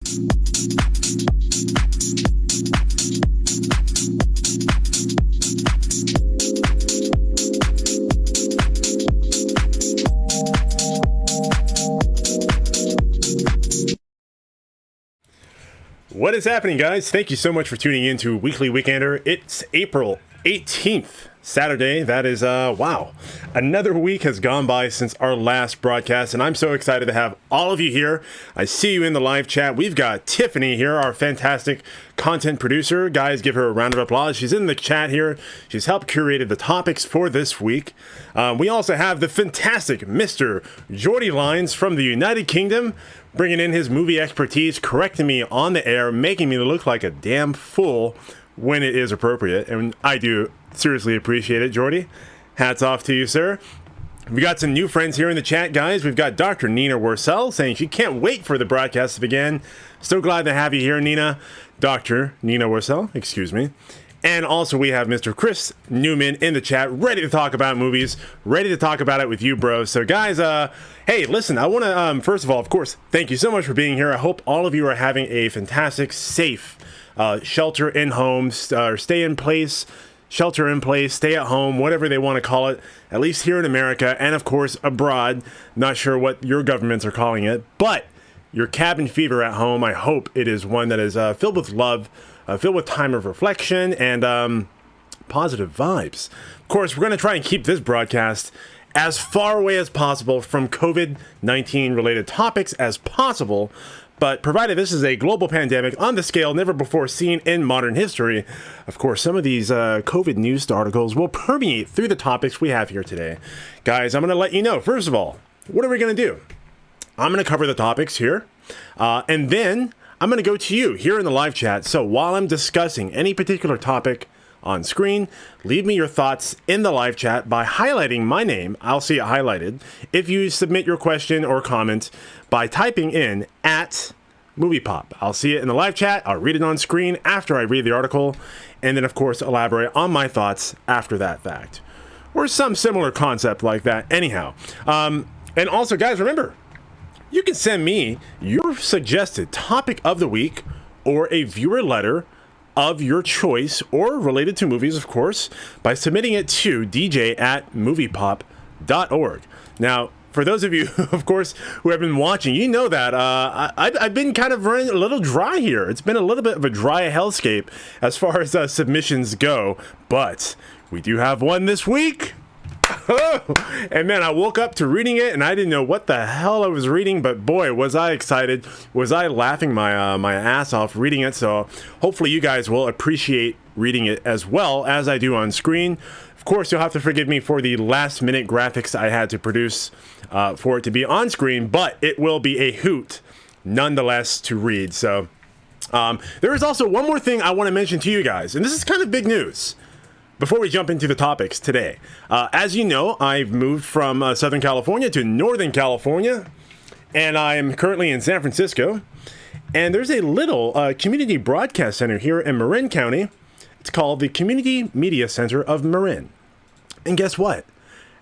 What is happening, guys? Thank you so much for tuning in to Weekly Weekender. It's April 18th, Saturday. That is, wow. Another week has gone by since our last broadcast, and I'm so excited to have all of you here. I see you in the live chat. We've got Tiffany here, our fantastic content producer. Guys, give her a round of applause. She's in the chat here. She's helped curate the topics for this week. We also have the fantastic Mr. Jordy Lines from the United Kingdom, bringing in his movie expertise, correcting me on the air, making me look like a damn fool when it is appropriate. And I do seriously appreciate it, Jordy. Hats off to you, sir. We got some new friends here in the chat, guys. We've got Dr. Nina Worsell saying she can't wait for the broadcast to begin. So glad to have you here, Nina. Dr. Nina Worsell, excuse me. And also we have Mr. Chris Newman in the chat, ready to talk about movies, ready to talk about it with you, bro. So guys, hey, listen, I want to, first of all, of course, thank you so much for being here. I hope all of you are having a fantastic, safe shelter in home, or stay in place, shelter in place, stay at home, whatever they want to call it, at least here in America, and of course abroad. Not sure what your governments are calling it, but your cabin fever at home, I hope it is one that is filled with love, filled with time of reflection and positive vibes. Of course, we're going to try and keep this broadcast as far away as possible from COVID-19 related topics as possible, but provided this is a global pandemic on the scale never before seen in modern history, of course, some of these COVID news articles will permeate through the topics we have here today. Guys, I'm going to let you know, first of all, what are we going to do? I'm going to cover the topics here, and then I'm going to go to you here in the live chat. So while I'm discussing any particular topic on screen, leave me your thoughts in the live chat by highlighting my name. I'll see it highlighted. If you submit your question or comment by typing in at MoviePOP, I'll see it in the live chat. I'll read it on screen after I read the article, and then of course elaborate on my thoughts after that fact, or some similar concept like that. Anyhow, and also, guys, remember, you can send me your suggested topic of the week or a viewer letter of your choice or related to movies, of course, by submitting it to dj@moviepop.org. Now, for those of you, of course, who have been watching, you know that I've been kind of running a little dry here. It's been a little bit of a dry hellscape as far as submissions go, but we do have one this week. And man, I woke up to reading it and I didn't know what the hell I was reading, but boy, was I excited. Was I laughing my my ass off reading it. So hopefully you guys will appreciate reading it as well as I do on screen. Of course, you'll have to forgive me for the last minute graphics I had to produce for it to be on screen, but it will be a hoot nonetheless to read. So there is also one more thing I want to mention to you guys, and this is kind of big news before we jump into the topics today. As you know, I've moved from Southern California to Northern California, and I am currently in San Francisco. And there's a little community broadcast center here in Marin County. It's called the Community Media Center of Marin. And guess what?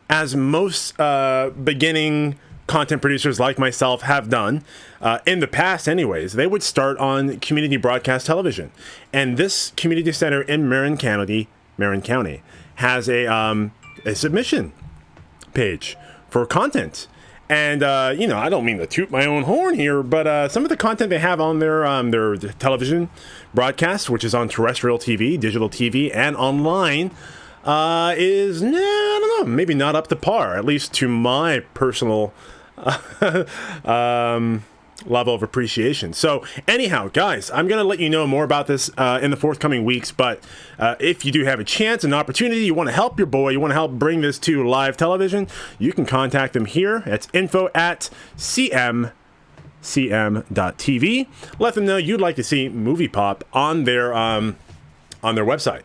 As most beginning content producers like myself have done, in the past anyways, they would start on community broadcast television. And this community center in Marin County has a submission page for content. And, you know, I don't mean to toot my own horn here, but some of the content they have on their television broadcast, which is on terrestrial TV, digital TV, and online, is, I don't know, maybe not up to par, at least to my personal level of appreciation. So anyhow, guys, I'm going to let you know more about this in the forthcoming weeks, but if you do have a chance, an opportunity, you want to help your boy, you want to help bring this to live television, you can contact them here. It's info@cm.tv. Let them know you'd like to see MoviePOP on their website,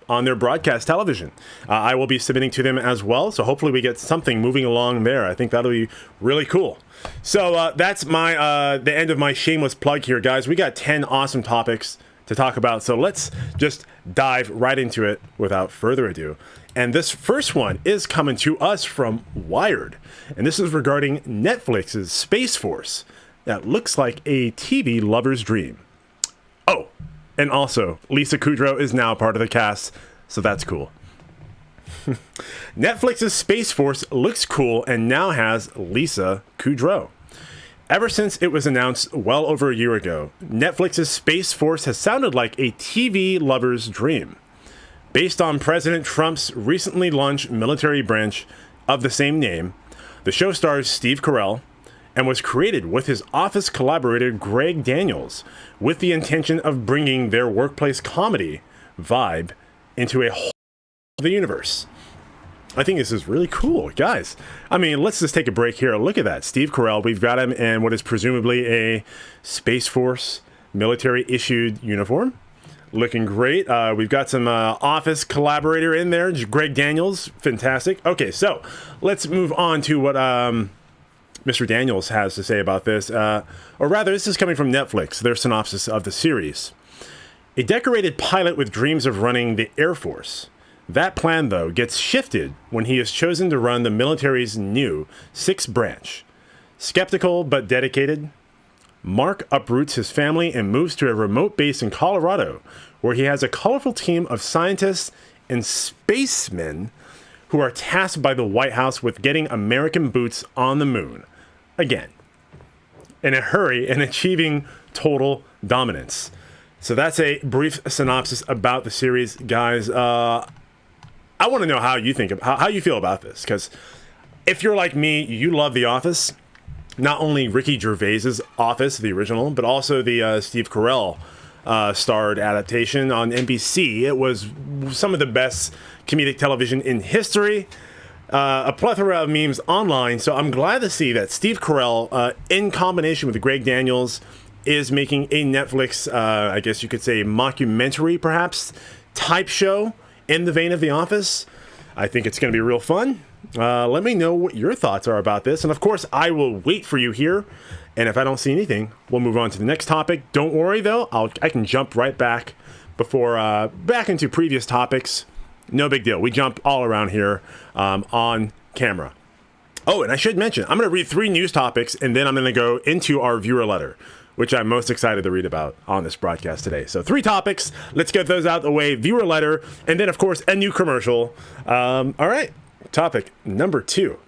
on their broadcast television. I will be submitting to them as well, so hopefully we get something moving along there. I think that'll be really cool. So that's my the end of my shameless plug here, guys. We got 10 awesome topics to talk about, so let's just dive right into it without further ado. And this first one is coming to us from Wired, and this is regarding Netflix's Space Force. that looks like a TV lover's dream. Oh, and also, Lisa Kudrow is now part of the cast, so that's cool. Netflix's Space Force looks cool and now has Lisa Kudrow. Ever since it was announced well over a year ago, Netflix's Space Force has sounded like a TV lover's dream. Based on President Trump's recently launched military branch of the same name, the show stars Steve Carell and was created with his office collaborator Greg Daniels with the intention of bringing their workplace comedy vibe into a whole of the universe. I think this is really cool, guys. I mean, let's just take a break here. Look at that. Steve Carell, we've got him in what is presumably a Space Force military-issued uniform. Looking great. We've got some office collaborator in there, Greg Daniels. Fantastic. Okay, so let's move on to what Mr. Daniels has to say about this. Or rather, this is coming from Netflix, their synopsis of the series. A decorated pilot with dreams of running the Air Force. That plan, though, gets shifted when he is chosen to run the military's new 6th branch. Skeptical but dedicated, Mark uproots his family and moves to a remote base in Colorado, where he has a colorful team of scientists and spacemen who are tasked by the White House with getting American boots on the moon. Again, in a hurry and achieving total dominance. So that's a brief synopsis about the series, guys. I want to know how you think, how you feel about this, because if you're like me, you love The Office. Not only Ricky Gervais's Office, the original, but also the Steve Carell starred adaptation on NBC. It was some of the best comedic television in history. A plethora of memes online. So I'm glad to see that Steve Carell, in combination with Greg Daniels, is making a Netflix, I guess you could say, mockumentary, perhaps, type show in the vein of The Office. I think it's going to be real fun. Let me know what your thoughts are about this. And of course, I will wait for you here. And if I don't see anything, we'll move on to the next topic. Don't worry, though. I can jump right back back into previous topics. No big deal. We jump all around here on camera. Oh, and I should mention, I'm going to read 3 news topics, and then I'm going to go into our viewer letter, which I'm most excited to read about on this broadcast today. So 3 topics. Let's get those out of the way. Viewer letter, and then, of course, a new commercial. All right. Topic number 2.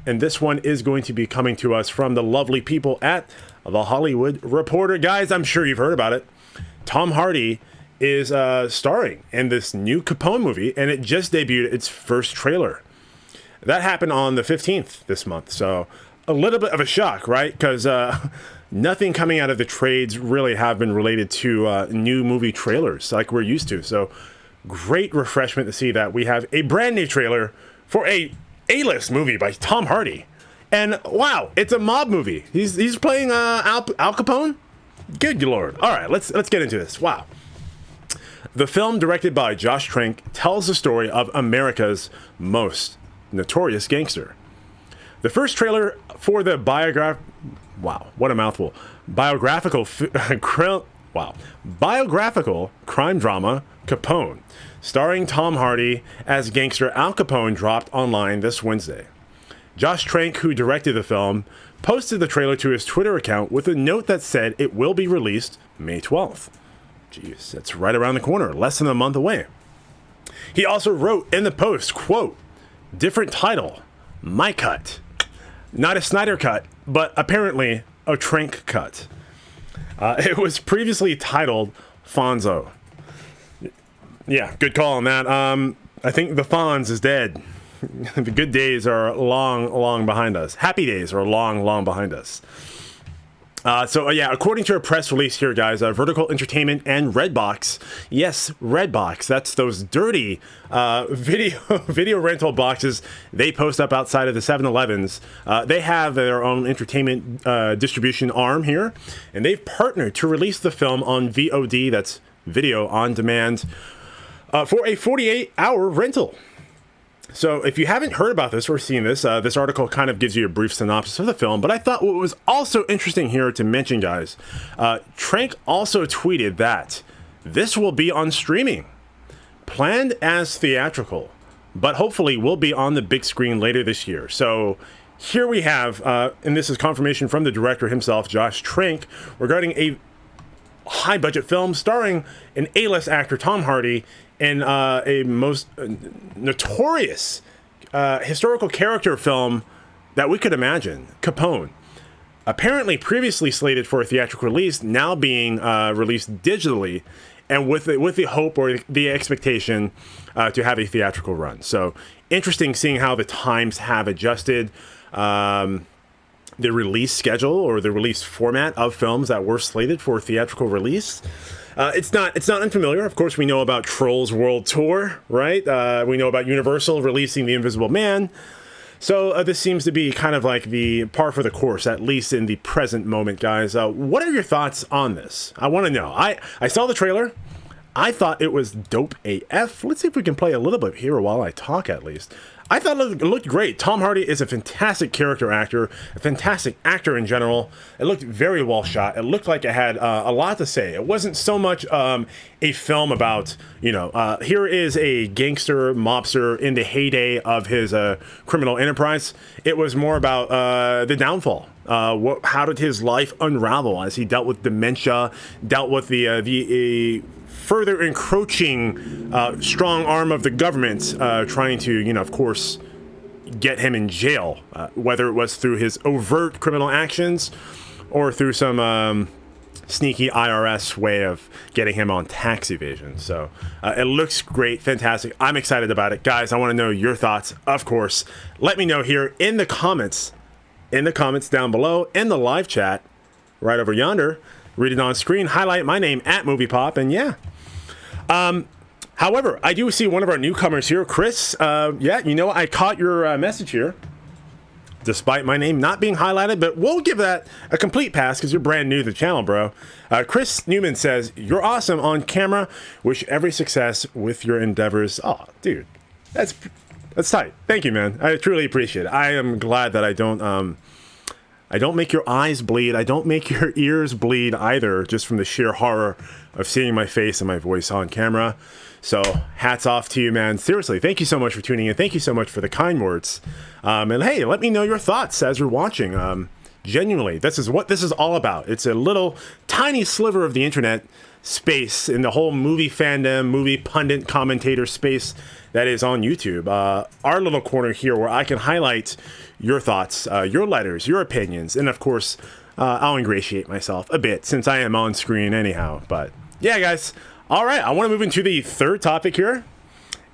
And this one is going to be coming to us from the lovely people at The Hollywood Reporter. Guys, I'm sure you've heard about it. Tom Hardy is starring in this new Capone movie, and it just debuted its first trailer. That happened on the 15th this month. So a little bit of a shock, right? Because nothing coming out of the trades really have been related to new movie trailers like we're used to. So great refreshment to see that we have a brand new trailer for a A-list movie by Tom Hardy. And wow, it's a mob movie. He's playing Al Capone? Good Lord. All right, let's get into this. Wow. The film, directed by Josh Trank, tells the story of America's most notorious gangster. The first trailer for the wow, what a mouthful. Biographical crime drama Capone, starring Tom Hardy as gangster Al Capone, dropped online this Wednesday. Josh Trank, who directed the film, posted the trailer to his Twitter account with a note that said it will be released May 12th. Jeez, that's right around the corner, less than a month away. He also wrote in the post, quote, "Different title, my cut. Not a Snyder cut, but apparently a Trank cut." It was previously titled Fonzo. Yeah, good call on that. I think the Fonz is dead. The good days are long, long behind us. Happy days are long, long behind us. According to a press release here, guys, Vertical Entertainment and Redbox, yes, Redbox, that's those dirty video rental boxes they post up outside of the 7-Elevens. They have their own entertainment distribution arm here, and they've partnered to release the film on VOD, that's video on demand, for a 48-hour rental. So if you haven't heard about this or seen this, this article kind of gives you a brief synopsis of the film. But I thought what was also interesting here to mention, guys, Trank also tweeted that this will be on streaming, planned as theatrical, but hopefully will be on the big screen later this year. So here we have, and this is confirmation from the director himself, Josh Trank, regarding a high-budget film starring an A-list actor, Tom Hardy, in a most notorious historical character film that we could imagine, Capone. Apparently previously slated for a theatrical release, now being released digitally, and with the hope or the expectation to have a theatrical run. So interesting seeing how the times have adjusted the release schedule or the release format of films that were slated for theatrical release. It's not unfamiliar. Of course, we know about Trolls World Tour, right? We know about Universal releasing The Invisible Man. So this seems to be kind of like the par for the course, at least in the present moment, guys. What are your thoughts on this? I want to know. I saw the trailer. I thought it was dope AF. Let's see if we can play a little bit here while I talk, at least. I thought it looked great. Tom Hardy is a fantastic character actor, a fantastic actor in general. It looked very well shot. It looked like it had a lot to say. It wasn't so much a film about, here is a gangster mobster in the heyday of his criminal enterprise. It was more about the downfall. How did his life unravel as he dealt with dementia, dealt with the further encroaching strong arm of the government trying to, of course, get him in jail, whether it was through his overt criminal actions or through some sneaky IRS way of getting him on tax evasion. So it looks great, fantastic. I'm excited about it. Guys, I want to know your thoughts, of course. Let me know here in the comments down below, in the live chat right over yonder. Read it on screen, highlight my name at MoviePOP, and yeah. However, I do see one of our newcomers here, Chris. I caught your message here, despite my name not being highlighted, but we'll give that a complete pass because you're brand new to the channel, bro. Chris Newman says, "You're awesome on camera. Wish every success with your endeavors." Oh, dude, that's tight. Thank you, man. I truly appreciate it. I am glad that I don't make your eyes bleed. I don't make your ears bleed either, just from the sheer horror of seeing my face and my voice on camera. So hats off to you, man. Seriously, thank you so much for tuning in. Thank you so much for the kind words. And hey, let me know your thoughts as you're watching. Genuinely, this is what this is all about. It's a little tiny sliver of the internet space in the whole movie fandom, movie pundit commentator space that is on YouTube. Our little corner here where I can highlight your thoughts, your letters, your opinions, and of course, I'll ingratiate myself a bit since I am on screen anyhow. But yeah, guys. All right, I want to move into the third topic here.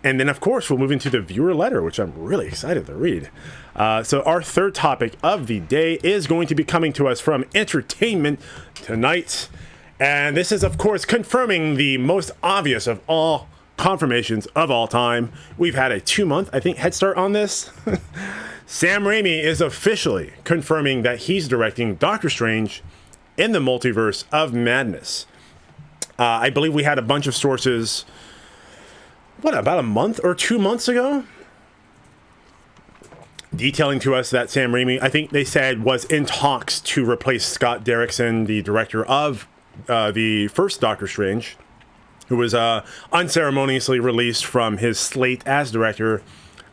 And then, of course, we'll move into the viewer letter, which I'm really excited to read. So our third topic of the day is going to be coming to us from Entertainment Tonight. And this is, of course, confirming the most obvious of all confirmations of all time. We've had a 2-month, I think, head start on this. Sam Raimi is officially confirming that he's directing Doctor Strange in the Multiverse of Madness. I believe we had a bunch of sources, about a month or 2 months ago, detailing to us that Sam Raimi, I think they said, was in talks to replace Scott Derrickson, the director of the first Doctor Strange, who was unceremoniously released from his slate as director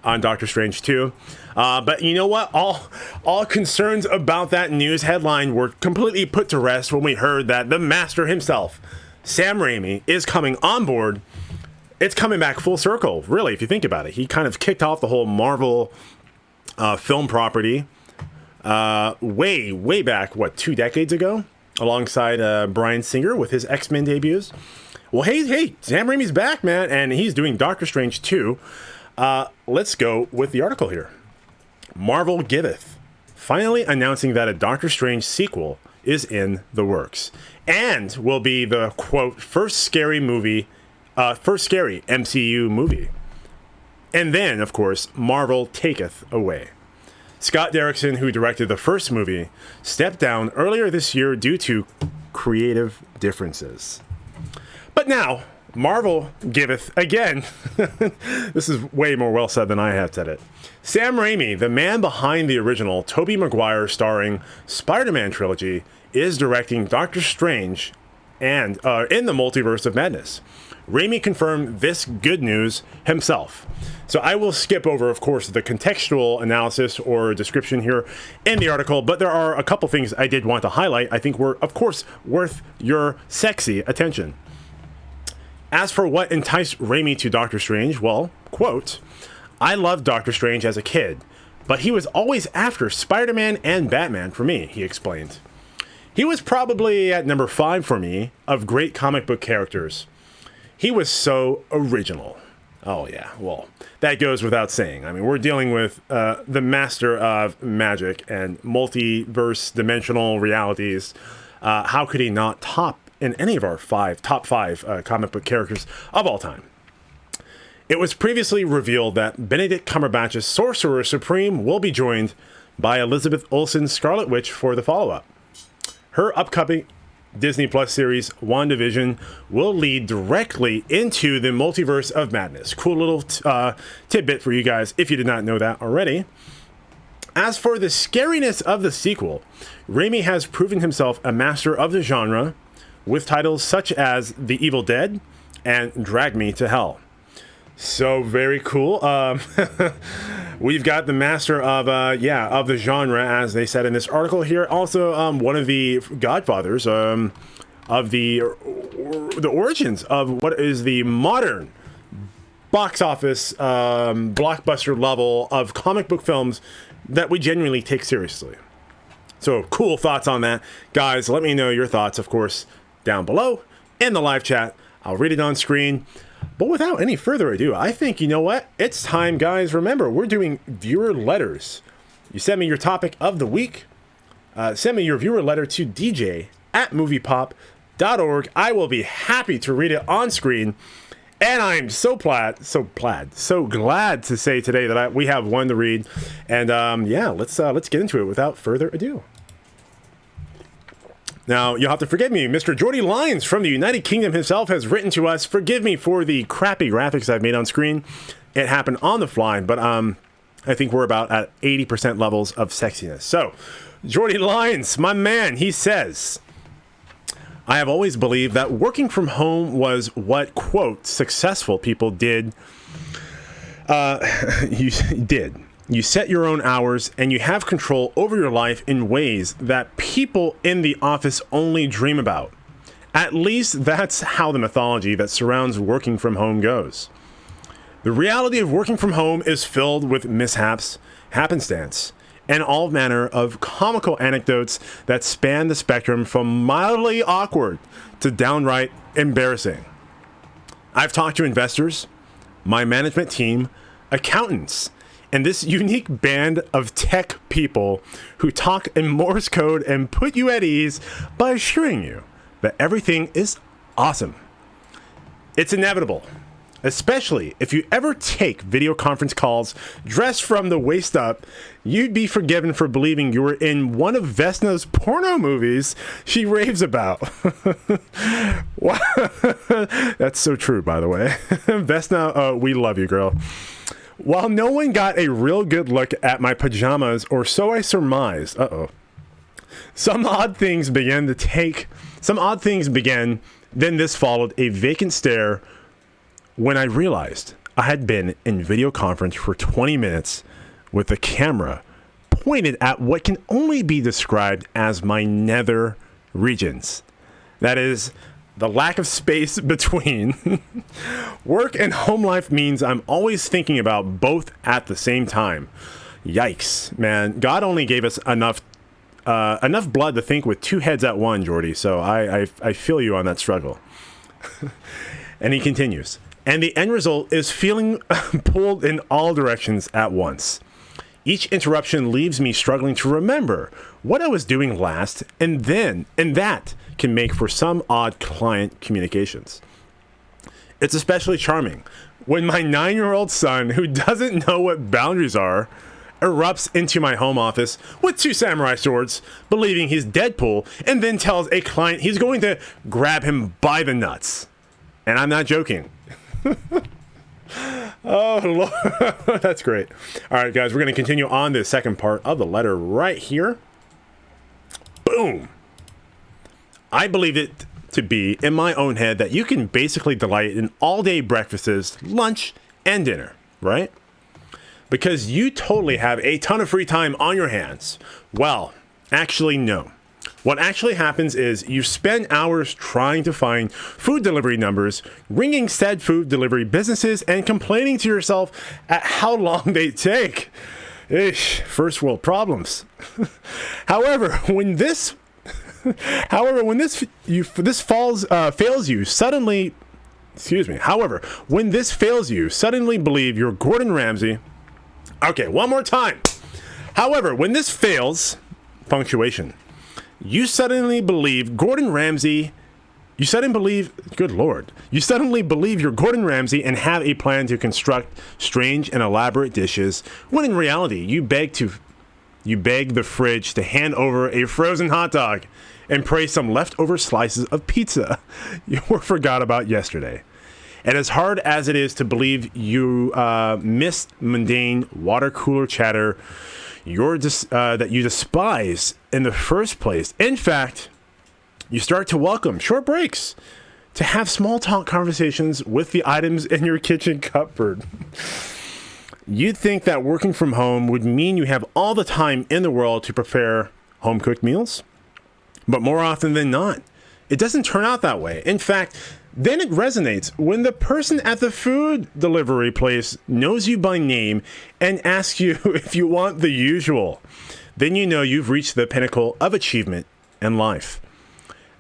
on Doctor Strange 2. But you know what? All concerns about that news headline were completely put to rest when we heard that the master himself, Sam Raimi, is coming on board. It's coming back full circle, really, if you think about it. He kind of kicked off the whole Marvel film property way back, 2 decades ago, alongside Bryan Singer with his X-Men debuts. Well, hey, Sam Raimi's back, man, and he's doing Doctor Strange 2. Let's go with the article here. Marvel giveth, finally announcing that a Doctor Strange sequel is in the works and will be the, quote, first scary MCU movie. And then, of course, Marvel taketh away. Scott Derrickson, who directed the first movie, stepped down earlier this year due to creative differences. But now, Marvel giveth again. This is way more well said than I have said it. Sam Raimi, the man behind the original Tobey Maguire starring Spider-Man trilogy, is directing Doctor Strange and in the Multiverse of Madness. Raimi confirmed this good news himself. So I will skip over, of course, the contextual analysis or description here in the article, but there are a couple things I did want to highlight I think were, of course, worth your sexy attention. As for what enticed Raimi to Doctor Strange, well, quote, "I loved Doctor Strange as a kid, but he was always after Spider-Man and Batman for me," he explained. "He was probably at number 5 for me of great comic book characters. He was so original." Oh yeah, well, that goes without saying. I mean, we're dealing with the master of magic and multiverse dimensional realities. How could he not top in any of our top five comic book characters of all time? It was previously revealed that Benedict Cumberbatch's Sorcerer Supreme will be joined by Elizabeth Olsen's Scarlet Witch for the follow-up. Her upcoming Disney Plus series, WandaVision, will lead directly into the Multiverse of Madness. Cool little tidbit for you guys if you did not know that already. As for the scariness of the sequel, Raimi has proven himself a master of the genre with titles such as The Evil Dead and Drag Me to Hell. So very cool. We've got the master of the genre, as they said in this article here. Also, one of the godfathers of the origins of what is the modern box office blockbuster level of comic book films that we genuinely take seriously. So cool thoughts on that, guys. Let me know your thoughts, of course, down below in the live chat. I'll read it on screen. But without any further ado, I think, you know what? It's time, guys. Remember, we're doing viewer letters. You send me your topic of the week. Send me your viewer letter to dj@moviepop.org. I will be happy to read it on screen. And I'm so glad to say today that we have one to read. And let's get into it without further ado. Now, you'll have to forgive me. Mr. Jordy Lyons from the United Kingdom himself has written to us. Forgive me for the crappy graphics I've made on screen. It happened on the fly, but I think we're about at 80% levels of sexiness. So, Jordy Lyons, my man, he says, "I have always believed that working from home was what, quote, successful people did. You set your own hours and you have control over your life in ways that people in the office only dream about. At least that's how the mythology that surrounds working from home goes. The reality of working from home is filled with mishaps, happenstance, and all manner of comical anecdotes that span the spectrum from mildly awkward to downright embarrassing. I've talked to investors, my management team, accountants, and this unique band of tech people who talk in Morse code and put you at ease by assuring you that everything is awesome. It's inevitable, especially if you ever take video conference calls dressed from the waist up. You'd be forgiven for believing you were in one of Vesna's porno movies she raves about." That's so true, by the way. Vesna, we love you, girl. "While no one got a real good look at my pajamas, or so I surmised, some odd things began, then this followed a vacant stare when I realized I had been in video conference for 20 minutes with the camera pointed at what can only be described as my nether regions. That is, the lack of space between. Work and home life means I'm always thinking about both at the same time. Yikes, man. God only gave us enough blood to think with two heads at one, Jordy. So I feel you on that struggle." And he continues, "And the end result is feeling pulled in all directions at once. Each interruption leaves me struggling to remember what I was doing last, and that can make for some odd client communications. It's especially charming when my 9-year-old son, who doesn't know what boundaries are, erupts into my home office with 2 samurai swords, believing he's Deadpool, and then tells a client he's going to grab him by the nuts. And I'm not joking." Oh, Lord. That's great. All right, guys, we're going to continue on the second part of the letter right here. Boom. "I believed it to be in my own head that you can basically delight in all-day breakfasts, lunch, and dinner, right? Because you totally have a ton of free time on your hands. Well, actually, no. What actually happens is you spend hours trying to find food delivery numbers, ringing said food delivery businesses, and complaining to yourself at how long they take. Ish, first world problems. However, when this fails you, suddenly believe you're Gordon Ramsay. Okay, one more time. However, when this fails, punctuation, you suddenly believe Gordon Ramsay. You suddenly believe you're Gordon Ramsay and have a plan to construct strange and elaborate dishes, when in reality, you beg the fridge to hand over a frozen hot dog and pray some leftover slices of pizza you forgot about yesterday. And as hard as it is to believe you missed mundane water cooler chatter that you despise in the first place, in fact, you start to welcome short breaks to have small talk conversations with the items in your kitchen cupboard. You'd think that working from home would mean you have all the time in the world to prepare home-cooked meals. But more often than not, it doesn't turn out that way. In fact, then it resonates when the person at the food delivery place knows you by name and asks you if you want the usual. Then you know you've reached the pinnacle of achievement in life.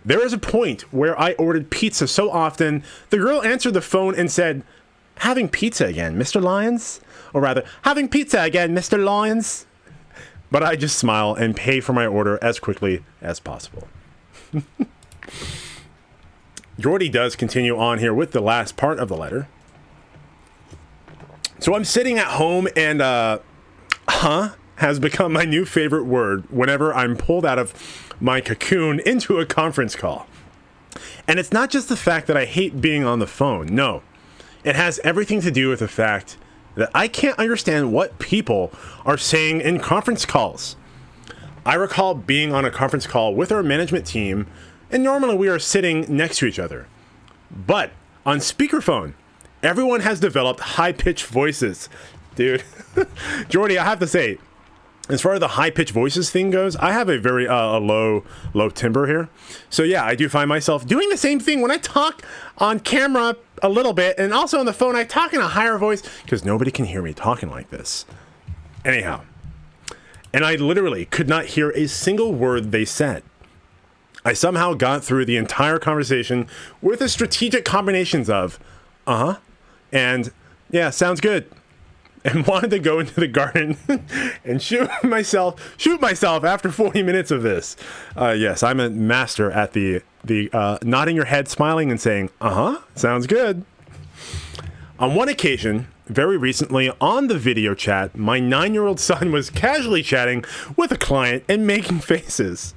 There was a point where I ordered pizza so often, the girl answered the phone and said, "Having pizza again, Mr. Lyons?" Or rather, "Having pizza again, Mr. Lyons?" But I just smile and pay for my order as quickly as possible. Jordy does continue on here with the last part of the letter. So I'm sitting at home and, has become my new favorite word whenever I'm pulled out of my cocoon into a conference call. And it's not just the fact that I hate being on the phone. No, it has everything to do with the fact that I can't understand what people are saying in conference calls. I recall being on a conference call with our management team, and normally we are sitting next to each other. But on speakerphone, everyone has developed high-pitched voices. Dude, Jordy, I have to say, as far as the high-pitched voices thing goes, I have a very low timbre here. So yeah, I do find myself doing the same thing when I talk on camera a little bit, and also on the phone I talk in a higher voice because nobody can hear me talking like this. Anyhow, and I literally could not hear a single word they said. I somehow got through the entire conversation with the strategic combinations of, and yeah, sounds good, and wanted to go into the garden and shoot myself after 40 minutes of this. Yes, I'm a master at the nodding your head, smiling, and saying, sounds good. On one occasion, very recently, on the video chat, my 9-year-old son was casually chatting with a client and making faces.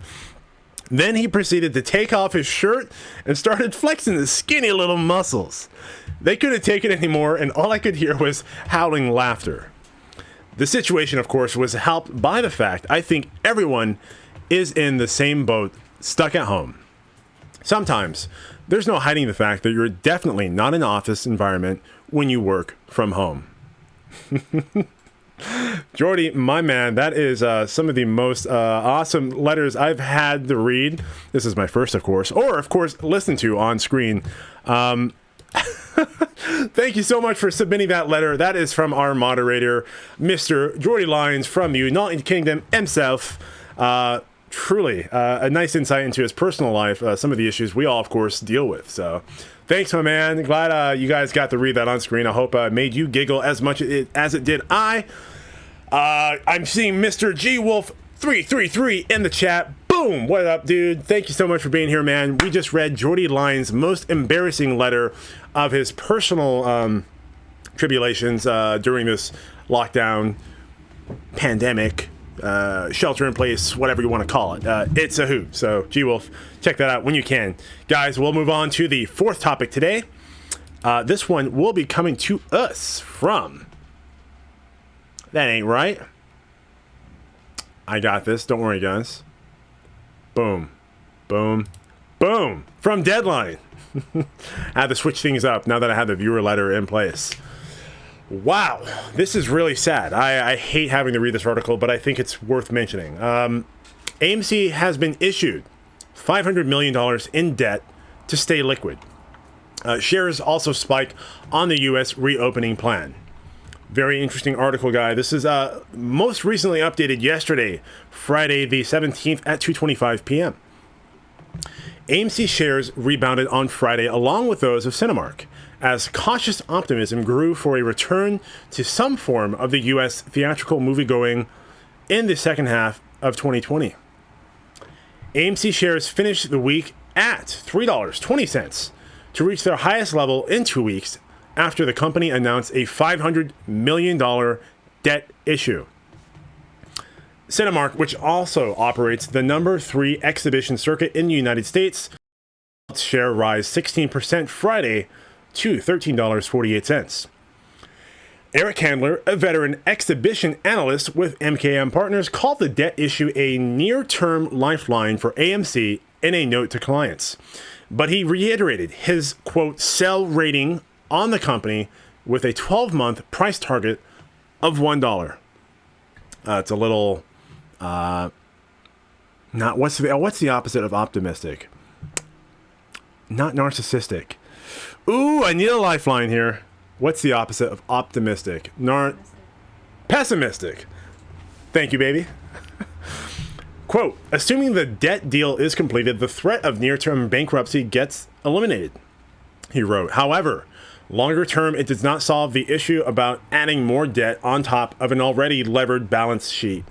Then he proceeded to take off his shirt and started flexing his skinny little muscles. They couldn't take it anymore, and all I could hear was howling laughter. The situation, of course, was helped by the fact I think everyone is in the same boat, stuck at home. Sometimes, there's no hiding the fact that you're definitely not in an office environment when you work from home. Jordy, my man, that is some of the most awesome letters I've had to read. This is my first, of course, or, of course, listen to on screen. Thank you so much for submitting that letter. That is from our moderator, Mr. Jordy Lyons from the United Kingdom himself. Truly, a nice insight into his personal life, some of the issues we all, of course, deal with. So thanks, my man. Glad you guys got to read that on screen. I hope it made you giggle as much as it did I. I'm seeing Mr. G Wolf 333 in the chat. Boom! What up, dude? Thank you so much for being here, man. We just read Jordy Lyons' most embarrassing letter of his personal tribulations during this lockdown, pandemic, shelter in place, whatever you want to call it. It's a hoot. So, G Wolf, check that out when you can. Guys, we'll move on to the fourth topic today. This one will be coming to us from... That ain't right. I got this. Don't worry, guys. Boom. Boom. Boom. From Deadline. I had to switch things up now that I have the viewer letter in place. Wow. This is really sad. I hate having to read this article, but I think it's worth mentioning. AMC has been issued $500 million in debt to stay liquid. Shares also spike on the U.S. reopening plan. Very interesting article, guy. This is most recently updated yesterday, Friday the 17th at 2:25 p.m. AMC shares rebounded on Friday along with those of Cinemark, as cautious optimism grew for a return to some form of the U.S. theatrical moviegoing in the second half of 2020. AMC shares finished the week at $3.20 to reach their highest level in 2 weeks after the company announced a $500 million debt issue. Cinemark, which also operates the number 3 exhibition circuit in the United States, share rise 16% Friday to $13.48. Eric Handler, a veteran exhibition analyst with MKM Partners, called the debt issue a near-term lifeline for AMC in a note to clients. But he reiterated his, quote, sell rating on the company with a 12-month price target of $1. It's a little... not what's the opposite of optimistic? Not narcissistic. Ooh, I need a lifeline here. What's the opposite of optimistic? Pessimistic. Thank you, baby. Quote, assuming the debt deal is completed, the threat of near-term bankruptcy gets eliminated, he wrote. However, longer term, it does not solve the issue about adding more debt on top of an already levered balance sheet.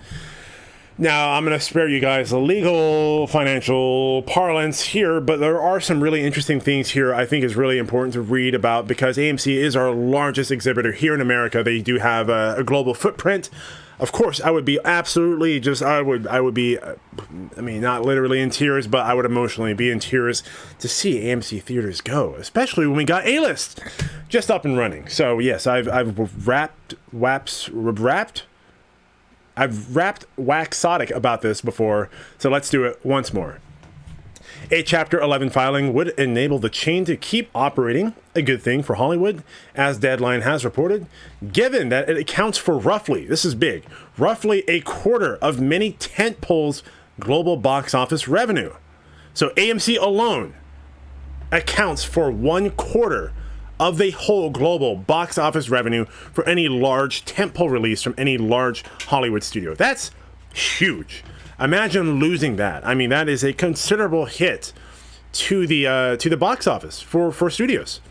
Now, I'm going to spare you guys the legal, financial parlance here, but there are some really interesting things here I think is really important to read about because AMC is our largest exhibitor here in America. They do have a global footprint. Of course, I would be absolutely just, I would be, I mean, not literally in tears, but I would emotionally be in tears to see AMC theaters go, especially when we got A-List just up and running. So yes, I've rapped waxotic about this before, so let's do it once more. A Chapter 11 filing would enable the chain to keep operating, a good thing for Hollywood, as Deadline has reported, given that it accounts for roughly, this is big, roughly a quarter of many tentpoles' global box office revenue. So AMC alone accounts for 1/4 of the whole global box office revenue for any large tentpole release from any large Hollywood studio. That's huge. Imagine losing that. I mean, that is a considerable hit to the box office for studios.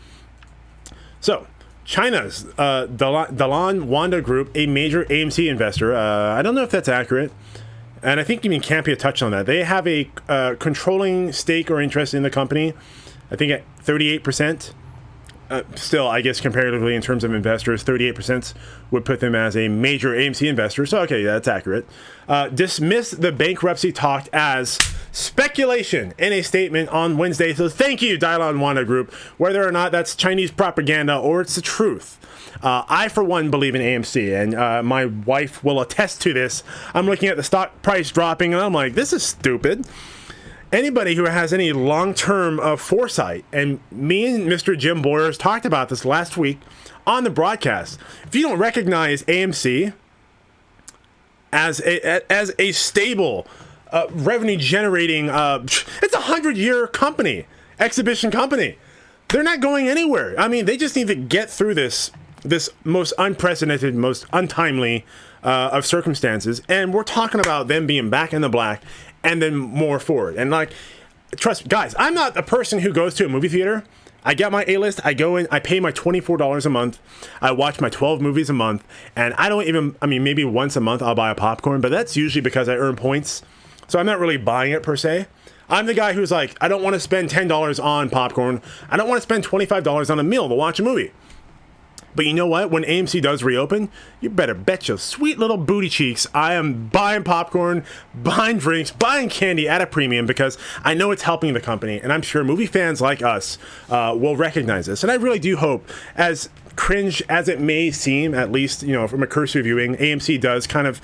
So, China's Dalan Wanda Group, a major AMC investor, I don't know if that's accurate, and I think even Campia touched on that. They have a controlling stake or interest in the company, I think at 38%. Still, I guess comparatively in terms of investors, 38% would put them as a major AMC investor. So, okay, that's accurate. Dismissed the bankruptcy talk as speculation in a statement on Wednesday. So thank you, Dalan Wanda Group, whether or not that's Chinese propaganda or it's the truth. I, for one, believe in AMC, and my wife will attest to this. I'm looking at the stock price dropping, and I'm like, this is stupid. Anybody who has any long-term foresight, and me and Mr. Jim Boyers talked about this last week on the broadcast. If you don't recognize AMC as a stable, revenue-generating, it's a 100-year company, exhibition company. They're not going anywhere. I mean, they just need to get through this most unprecedented, most untimely of circumstances, and we're talking about them being back in the black and then more forward. And like, trust guys, I'm not a person who goes to a movie theater. I get my A-List, I go in, I pay my $24 a month, I watch my 12 movies a month, and I don't even, I mean, maybe once a month I'll buy a popcorn, but that's usually because I earn points, so I'm not really buying it per se. I'm the guy who's like, I don't want to spend $10 on popcorn, I don't want to spend $25 on a meal to watch a movie. But you know what? When AMC does reopen, you better bet your sweet little booty cheeks I am buying popcorn, buying drinks, buying candy at a premium because I know it's helping the company. And I'm sure movie fans like us will recognize this. And I really do hope, as cringe as it may seem, at least, you know, from a cursory viewing, AMC does kind of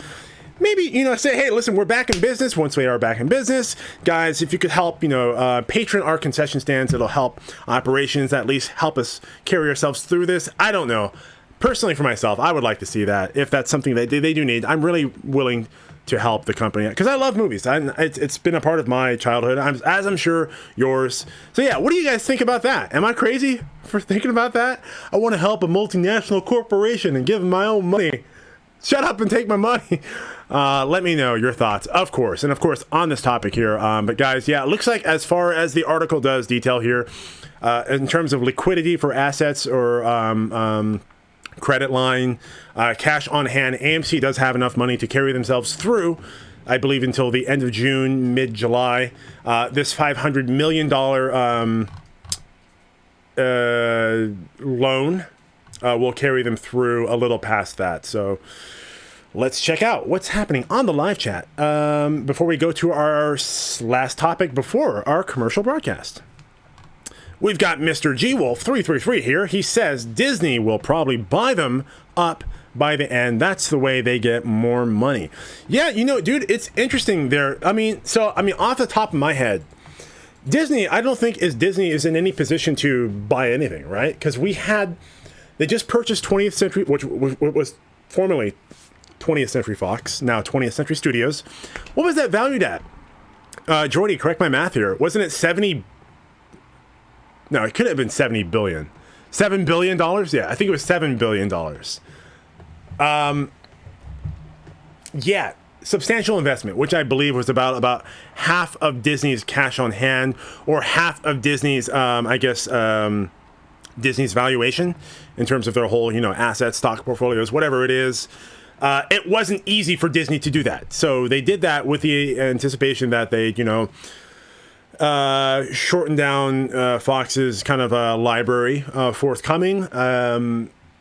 maybe, say, hey, listen, we're back in business. Once we are back in business, guys, if you could help, patron our concession stands, it'll help operations, at least help us carry ourselves through this. I don't know. Personally, for myself, I would like to see that. If that's something that they do need, I'm really willing to help the company, because I love movies. It's been a part of my childhood, as I'm sure yours. So yeah, what do you guys think about that? Am I crazy for thinking about that? I want to help a multinational corporation and give them my own money. Shut up and take my money. Let me know your thoughts, of course. And of course, on this topic here. But guys, yeah, it looks like as far as the article does detail here, in terms of liquidity for assets or credit line, cash on hand, AMC does have enough money to carry themselves through, I believe, until the end of June, mid-July. This $500 million loan will carry them through a little past that. So let's check out what's happening on the live chat before we go to our last topic before our commercial broadcast. We've got Mr. G-Wolf333 here. He says Disney will probably buy them up by the end. That's the way they get more money. Yeah, dude, it's interesting there. I mean, off the top of my head, Disney, I don't think Disney is in any position to buy anything, right? Because they just purchased 20th Century, which was formerly 20th Century Fox, now 20th Century Studios. What was that valued at? Jordy, correct my math here. Wasn't it 70? No, it could have been 70 billion. $7 billion? Yeah, I think it was $7 billion. Yeah, substantial investment, which I believe was about half of Disney's cash on hand, or half of Disney's, Disney's valuation in terms of their whole, assets, stock portfolios, whatever it is. It wasn't easy for Disney to do that. So they did that with the anticipation that they, shorten down Fox's kind of library forthcoming,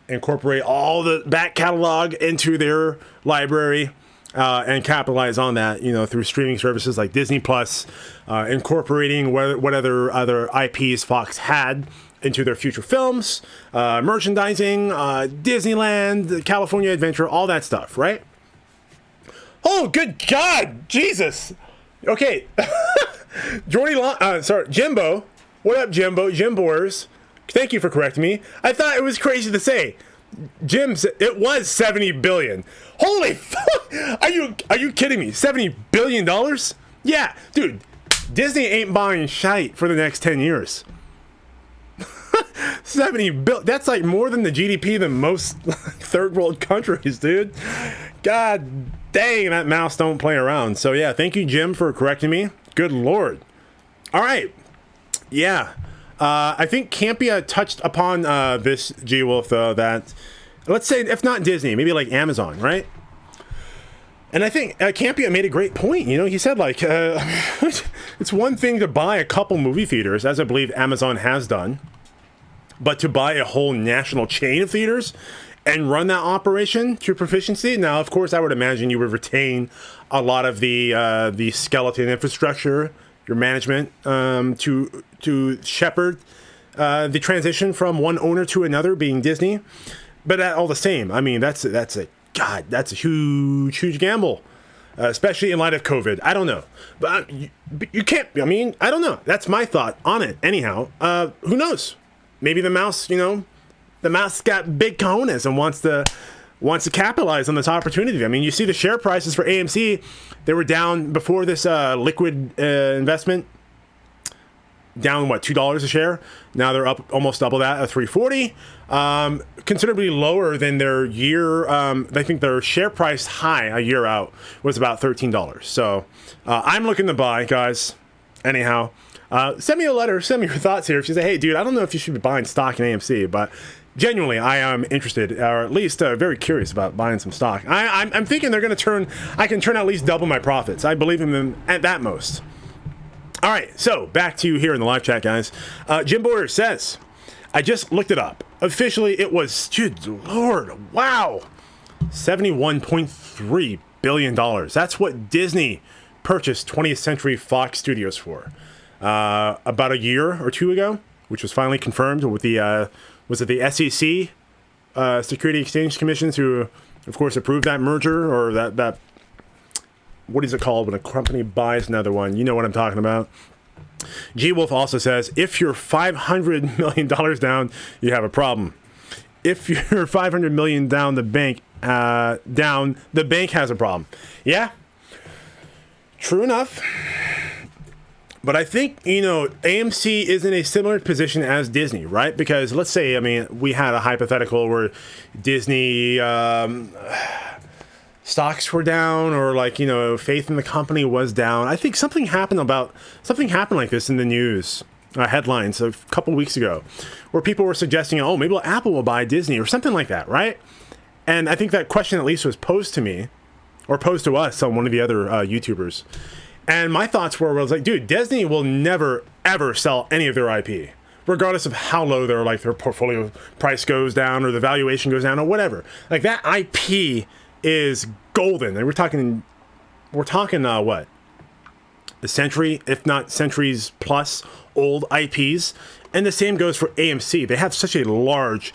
incorporate all the back catalog into their library, and capitalize on that, through streaming services like Disney Plus, incorporating what other IPs Fox had into their future films, merchandising, Disneyland, California Adventure, all that stuff, right? Oh, good God, Jesus. Okay. Jimbo. What up, Jimbo? Jim Boers. Thank you for correcting me. I thought it was crazy to say. It was 70 billion. Holy fuck! Are you kidding me? $70 billion? Yeah, dude. Disney ain't buying shite for the next 10 years. 70 billion. That's like more than the GDP than most third world countries, dude. God dang, that mouse don't play around. So yeah, thank you, Jim, for correcting me. Good Lord. All right. Yeah. I think Campia touched upon this, G-Wolf, though, that, let's say, if not Disney, maybe like Amazon, right? And I think Campia made a great point. He said, like, it's one thing to buy a couple movie theaters, as I believe Amazon has done, but to buy a whole national chain of theaters and run that operation to proficiency. Now, of course, I would imagine you would retain a lot of the skeleton infrastructure, your management, to shepherd the transition from one owner to another, being Disney. But all the same, I mean, that's a huge gamble, especially in light of COVID. I don't know, but you can't. I mean, I don't know. That's my thought on it. Anyhow, who knows? Maybe the mouse, the mouse got big cojones and wants to capitalize on this opportunity. I mean, you see the share prices for AMC, they were down before this liquid investment, down $2 a share. Now they're up almost double that at $3.40, considerably lower than their year. I think their share price high a year out was about $13. So I'm looking to buy, guys. Anyhow, send me a letter, send me your thoughts here. If you say, hey, dude, I don't know if you should be buying stock in AMC, but genuinely, I am interested, or at least very curious about buying some stock. I'm thinking they're going to I can turn at least double my profits. I believe in them at that most. All right, so back to you here in the live chat, guys. Jim Boyer says, I just looked it up. Officially, it was, good Lord, wow, $71.3 billion. That's what Disney purchased 20th Century Fox Studios for about a year or two ago, which was finally confirmed with the, was it the SEC, Security Exchange Commission, who, of course, approved that merger, or that what is it called when a company buys another one? You know what I'm talking about. G Wolf also says, if you're $500 million down, you have a problem. If you're $500 million down, the bank has a problem. Yeah, true enough. But I think, AMC is in a similar position as Disney, right? Because let's say, we had a hypothetical where Disney stocks were down, or faith in the company was down. I think something happened like this in the news headlines a couple weeks ago, where people were suggesting, oh, maybe Apple will buy Disney or something like that, right? And I think that question at least was posed to me, or posed to us on one of the other YouTubers. And my thoughts were, I was like, dude, Disney will never, ever sell any of their IP, regardless of how low their portfolio price goes down or the valuation goes down or whatever. Like, that IP is golden. And we're talking what? A century, if not centuries plus old IPs. And the same goes for AMC. They have such a large,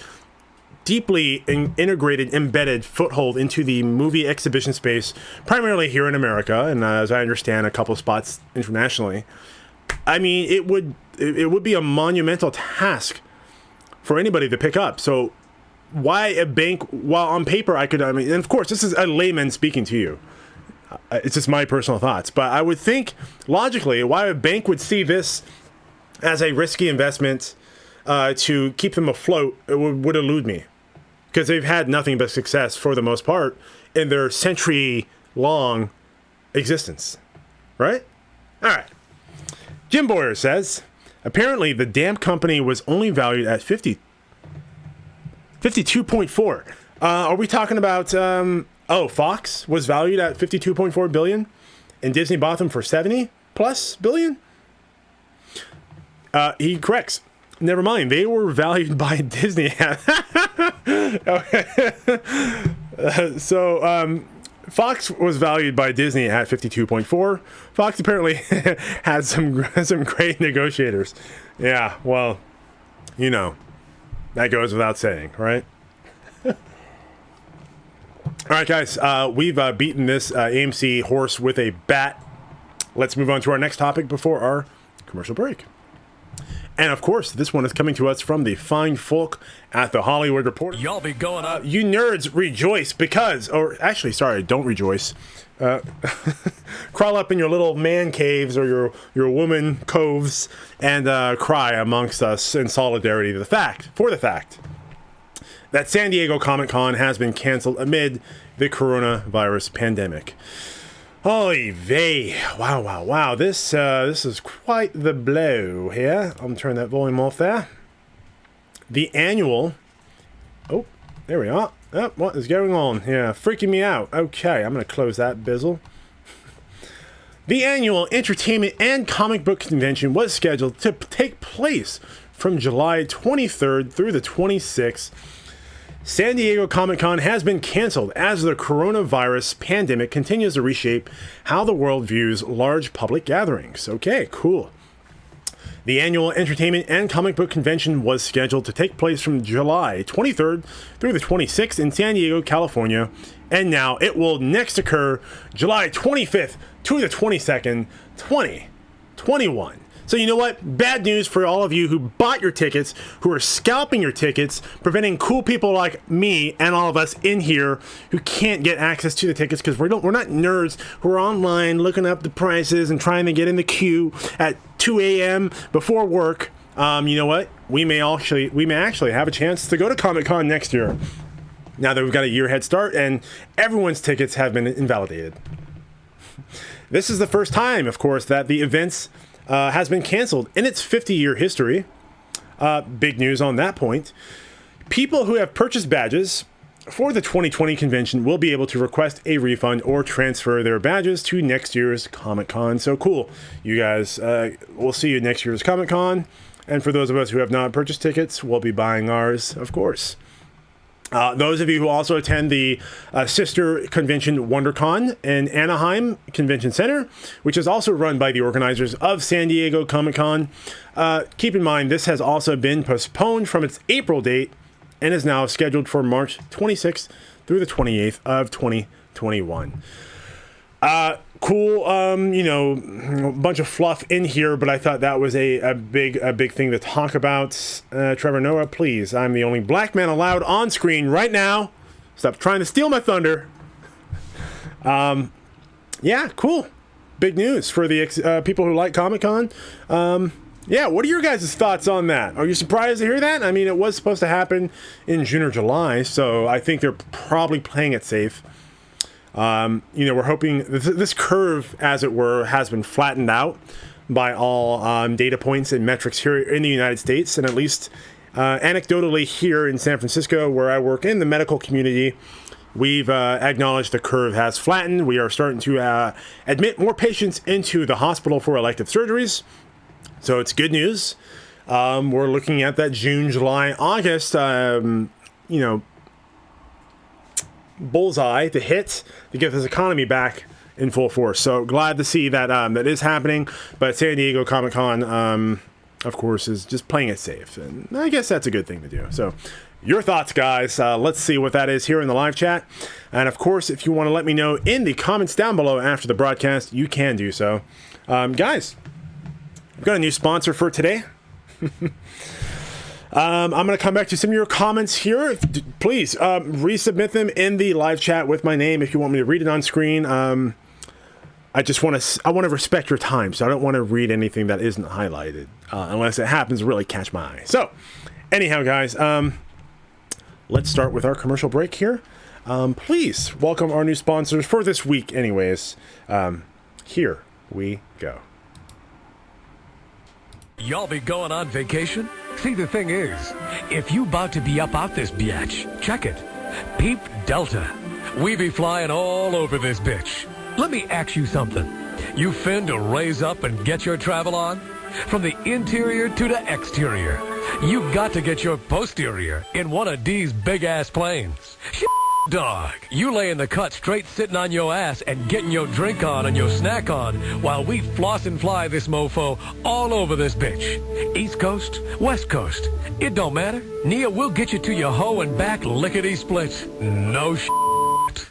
deeply integrated, embedded foothold into the movie exhibition space, primarily here in America, and as I understand, a couple spots internationally. It would be a monumental task for anybody to pick up. So why a bank, while on paper I could, and of course this is a layman speaking to you. It's just my personal thoughts, but I would think logically why a bank would see this as a risky investment to keep them afloat would elude me. Because they've had nothing but success, for the most part, in their century-long existence. Right? All right. Jim Boyer says, apparently the damn company was only valued at 52.4. Are we talking about, Fox was valued at $52.4 billion, and Disney bought them for $70+ billion? He corrects. Never mind. They were valued by Disney. Fox was valued by Disney at 52.4. Fox apparently has some great negotiators. Yeah, well, that goes without saying, right? All right, guys, we've beaten this AMC horse with a bat. Let's move on to our next topic before our commercial break. And of course, this one is coming to us from the fine folk at the Hollywood Reporter. Y'all be going up. You nerds rejoice because, or actually, sorry, don't rejoice. Crawl up in your little man caves or your woman coves and cry amongst us in solidarity for the fact that San Diego Comic-Con has been canceled amid the coronavirus pandemic. Holy vey. Wow. This is quite the blow here. I'm turning that volume off there. The annual... Oh, there we are. Oh, what is going on? Yeah, freaking me out. Okay, I'm going to close that bizzle. The annual entertainment and comic book convention was scheduled to take place from July 23rd through the 26th. San Diego Comic-Con has been canceled as the coronavirus pandemic continues to reshape how the world views large public gatherings. Okay, cool. The annual entertainment and comic book convention was scheduled to take place from July 23rd through the 26th in San Diego, California, and now it will next occur July 25th to the 22nd, 2021. So you know what? Bad news for all of you who bought your tickets, who are scalping your tickets, preventing cool people like me and all of us in here who can't get access to the tickets because we're not nerds who are online looking up the prices and trying to get in the queue at 2 a.m. before work. You know what? We may actually have a chance to go to Comic-Con next year. Now that we've got a year head start and everyone's tickets have been invalidated. This is the first time, of course, that the events has been canceled in its 50-year history. Big news on that point. People who have purchased badges for the 2020 convention will be able to request a refund or transfer their badges to next year's Comic-Con. So cool. You guys, we'll see you next year's Comic-Con. And for those of us who have not purchased tickets, we'll be buying ours, of course. Those of you who also attend the sister convention WonderCon in Anaheim Convention Center, which is also run by the organizers of San Diego Comic-Con, keep in mind this has also been postponed from its April date and is now scheduled for March 26th through the 28th of 2021. Cool, a bunch of fluff in here, but I thought that was a big thing to talk about. Trevor Noah, please. I'm the only black man allowed on screen right now. Stop trying to steal my thunder. Yeah, cool. Big news for the people who like Comic-Con. Yeah, what are your guys' thoughts on that? Are you surprised to hear that? I mean, it was supposed to happen in June or July, so I think they're probably playing it safe. We're hoping this curve, as it were, has been flattened out by all data points and metrics here in the United States, and at least anecdotally here in San Francisco, where I work in the medical community, we've acknowledged the curve has flattened. We are starting to admit more patients into the hospital for elective surgeries, so it's good news. We're looking at that June, July, August, bullseye to hit to get this economy back in full force. So glad to see that that is happening. But San Diego Comic-Con, of course, is just playing it safe, and I guess that's a good thing to do. So your thoughts, guys. Let's see what that is here in the live chat. And of course, if you want to let me know in the comments down below after the broadcast, you can do so. Guys, I've got a new sponsor for today. I'm going to come back to some of your comments here. Please resubmit them in the live chat with my name if you want me to read it on screen. I want to respect your time, so I don't want to read anything that isn't highlighted unless it happens to really catch my eye. So, anyhow, guys, let's start with our commercial break here. Please welcome our new sponsors for this week, anyways. Here we go. Y'all be going on vacation? See, the thing is, if you about to be up out this biatch, check it. Peep Delta. We be flying all over this bitch. Let me ask you something. You finna raise up and get your travel on? From the interior to the exterior. You got to get your posterior in one of these big-ass planes. Dog, you lay in the cut straight sitting on your ass and getting your drink on and your snack on while we floss and fly this mofo all over this bitch. East Coast, West Coast, it don't matter. Nia will get you to your hoe and back lickety-split. No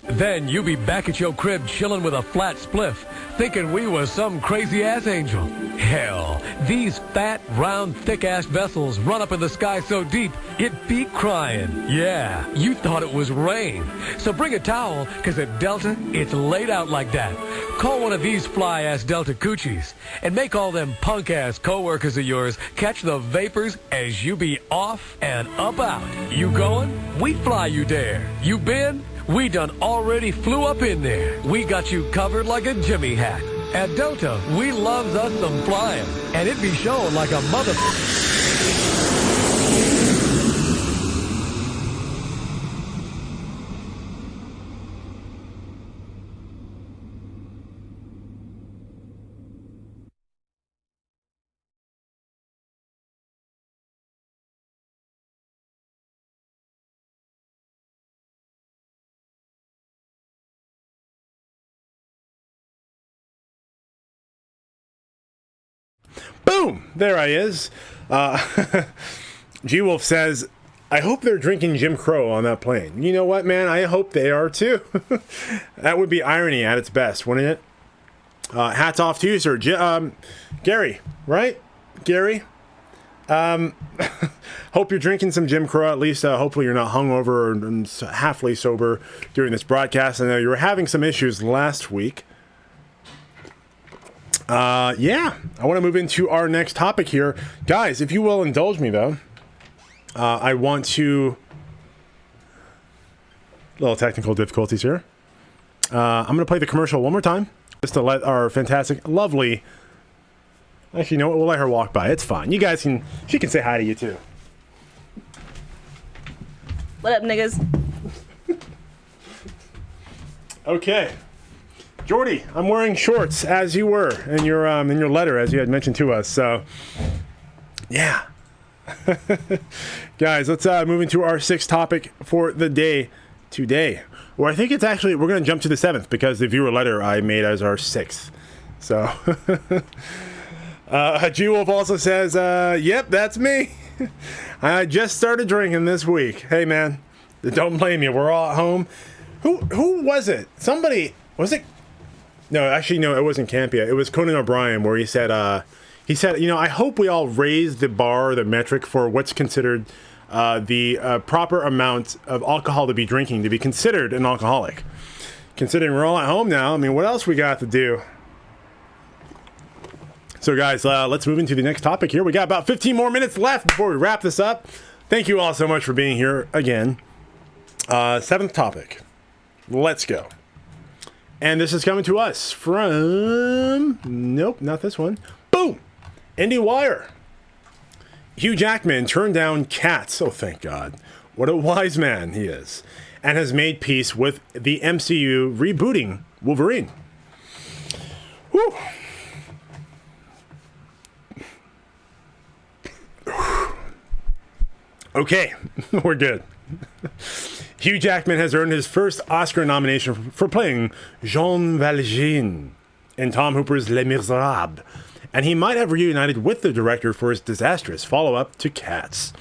Then you be back at your crib chilling with a flat spliff, thinking we was some crazy-ass angel. Hell, these fat, round, thick-ass vessels run up in the sky so deep, it be crying. Yeah, you thought it was rain. So bring a towel, because at Delta, it's laid out like that. Call one of these fly-ass Delta coochies, and make all them punk-ass co-workers of yours catch the vapors as you be off and up out. You going? We fly you there. You been? We done already flew up in there. We got you covered like a Jimmy hat. At Delta, we loves us some flying, and it be showing like a mother... Boom! There I is. G-Wolf says, I hope they're drinking Jim Crow on that plane. You know what, man? I hope they are, too. That would be irony at its best, wouldn't it? Hats off to you, sir. Gary, right? Gary? Hope you're drinking some Jim Crow. At least, hopefully you're not hungover or halfway sober during this broadcast. I know you were having some issues last week. Yeah, I want to move into our next topic here. Guys, if you will indulge me, though, I want to... Little technical difficulties here. I'm going to play the commercial one more time, just to let our fantastic, lovely... Actually, you know what? We'll let her walk by. It's fine. You guys can... She can say hi to you, too. What up, niggas? Okay. Jordy, I'm wearing shorts as you were in your letter, as you had mentioned to us. So, yeah, guys, let's move into our sixth topic for the day today. Well, I think it's actually we're going to jump to the seventh because the viewer letter I made as our sixth. So, G-Wolf also says, "Yep, that's me. I just started drinking this week. Hey, man, don't blame me. We're all at home. Who was it? Somebody was it?" No, actually, no, it wasn't Campia. It was Conan O'Brien, where he said, I hope we all raise the bar, the metric for what's considered the proper amount of alcohol to be drinking to be considered an alcoholic. Considering we're all at home now, I mean, what else we got to do? So, guys, let's move into the next topic here. We got about 15 more minutes left before we wrap this up. Thank you all so much for being here again. Seventh topic. Let's go. And this is coming to us from... Nope, not this one. Boom! IndieWire. Hugh Jackman turned down Cats. Oh, thank God. What a wise man he is. And has made peace with the MCU rebooting Wolverine. Whew. Okay, we're good. Hugh Jackman has earned his first Oscar nomination for playing Jean Valjean in Tom Hooper's Les Miserables, and he might have reunited with the director for his disastrous follow-up to Cats.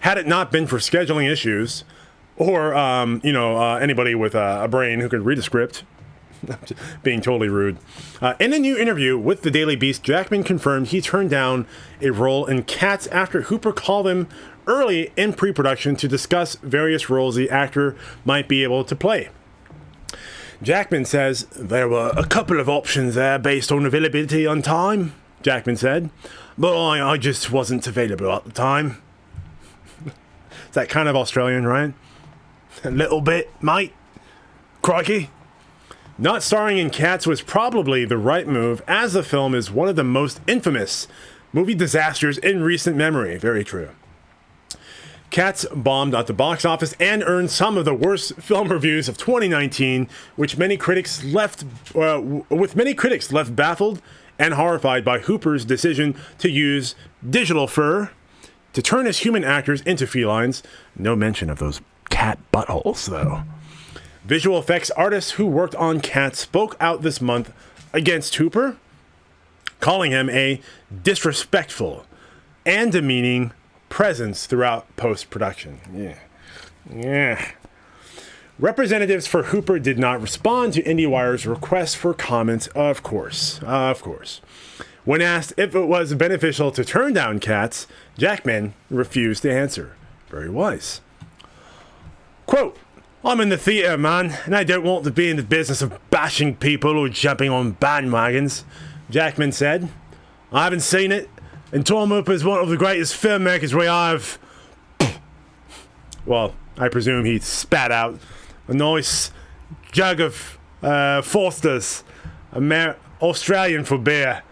Had it not been for scheduling issues, or, anybody with a brain who could read a script, being totally rude. In a new interview with the Daily Beast, Jackman confirmed he turned down a role in Cats after Hooper called him early in pre-production to discuss various roles the actor might be able to play. Jackman says, "There were a couple of options there based on availability on time," Jackman said, "but I just wasn't available at the time." Is that kind of Australian, right? A little bit, mate. Crikey. Not starring in Cats was probably the right move, as the film is one of the most infamous movie disasters in recent memory. Very true. Cats bombed at the box office and earned some of the worst film reviews of 2019, with many critics left baffled and horrified by Hooper's decision to use digital fur to turn his human actors into felines. No mention of those cat buttholes, though. Visual effects artists who worked on Cats spoke out this month against Hooper, calling him a disrespectful and demeaning presence throughout post-production. Yeah. Representatives for Hooper did not respond to IndieWire's request for comment, of course. When asked if it was beneficial to turn down Cats, Jackman refused to answer. Very wise. Quote, "I'm in the theatre, man, and I don't want to be in the business of bashing people or jumping on bandwagons," Jackman said. "I haven't seen it, and Tom Hooper is one of the greatest filmmakers we have." Well, I presume he spat out a nice jug of Foster's, Australian for beer.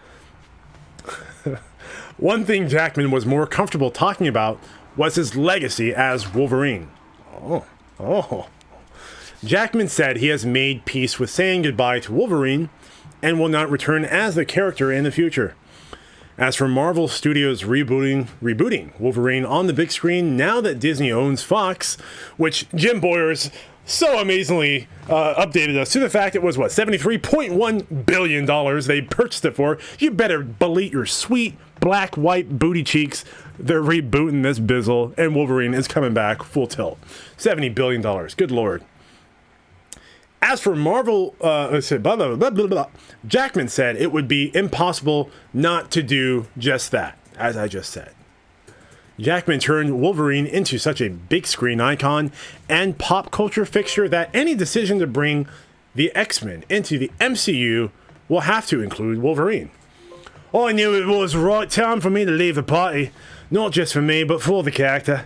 One thing Jackman was more comfortable talking about was his legacy as Wolverine. Oh. Jackman said he has made peace with saying goodbye to Wolverine and will not return as the character in the future. As for Marvel Studios rebooting Wolverine on the big screen now that Disney owns Fox, which Jim Boyers so amazingly updated us to the fact it was, $73.1 billion they purchased it for. You better believe your sweet black, white booty cheeks. They're rebooting this bizzle, and Wolverine is coming back full tilt. $70 billion. Good Lord. As for Marvel, Jackman said it would be impossible not to do just that, as I just said. Jackman turned Wolverine into such a big screen icon and pop culture fixture that any decision to bring the X-Men into the MCU will have to include Wolverine. "I knew it was the right time for me to leave the party, not just for me, but for the character.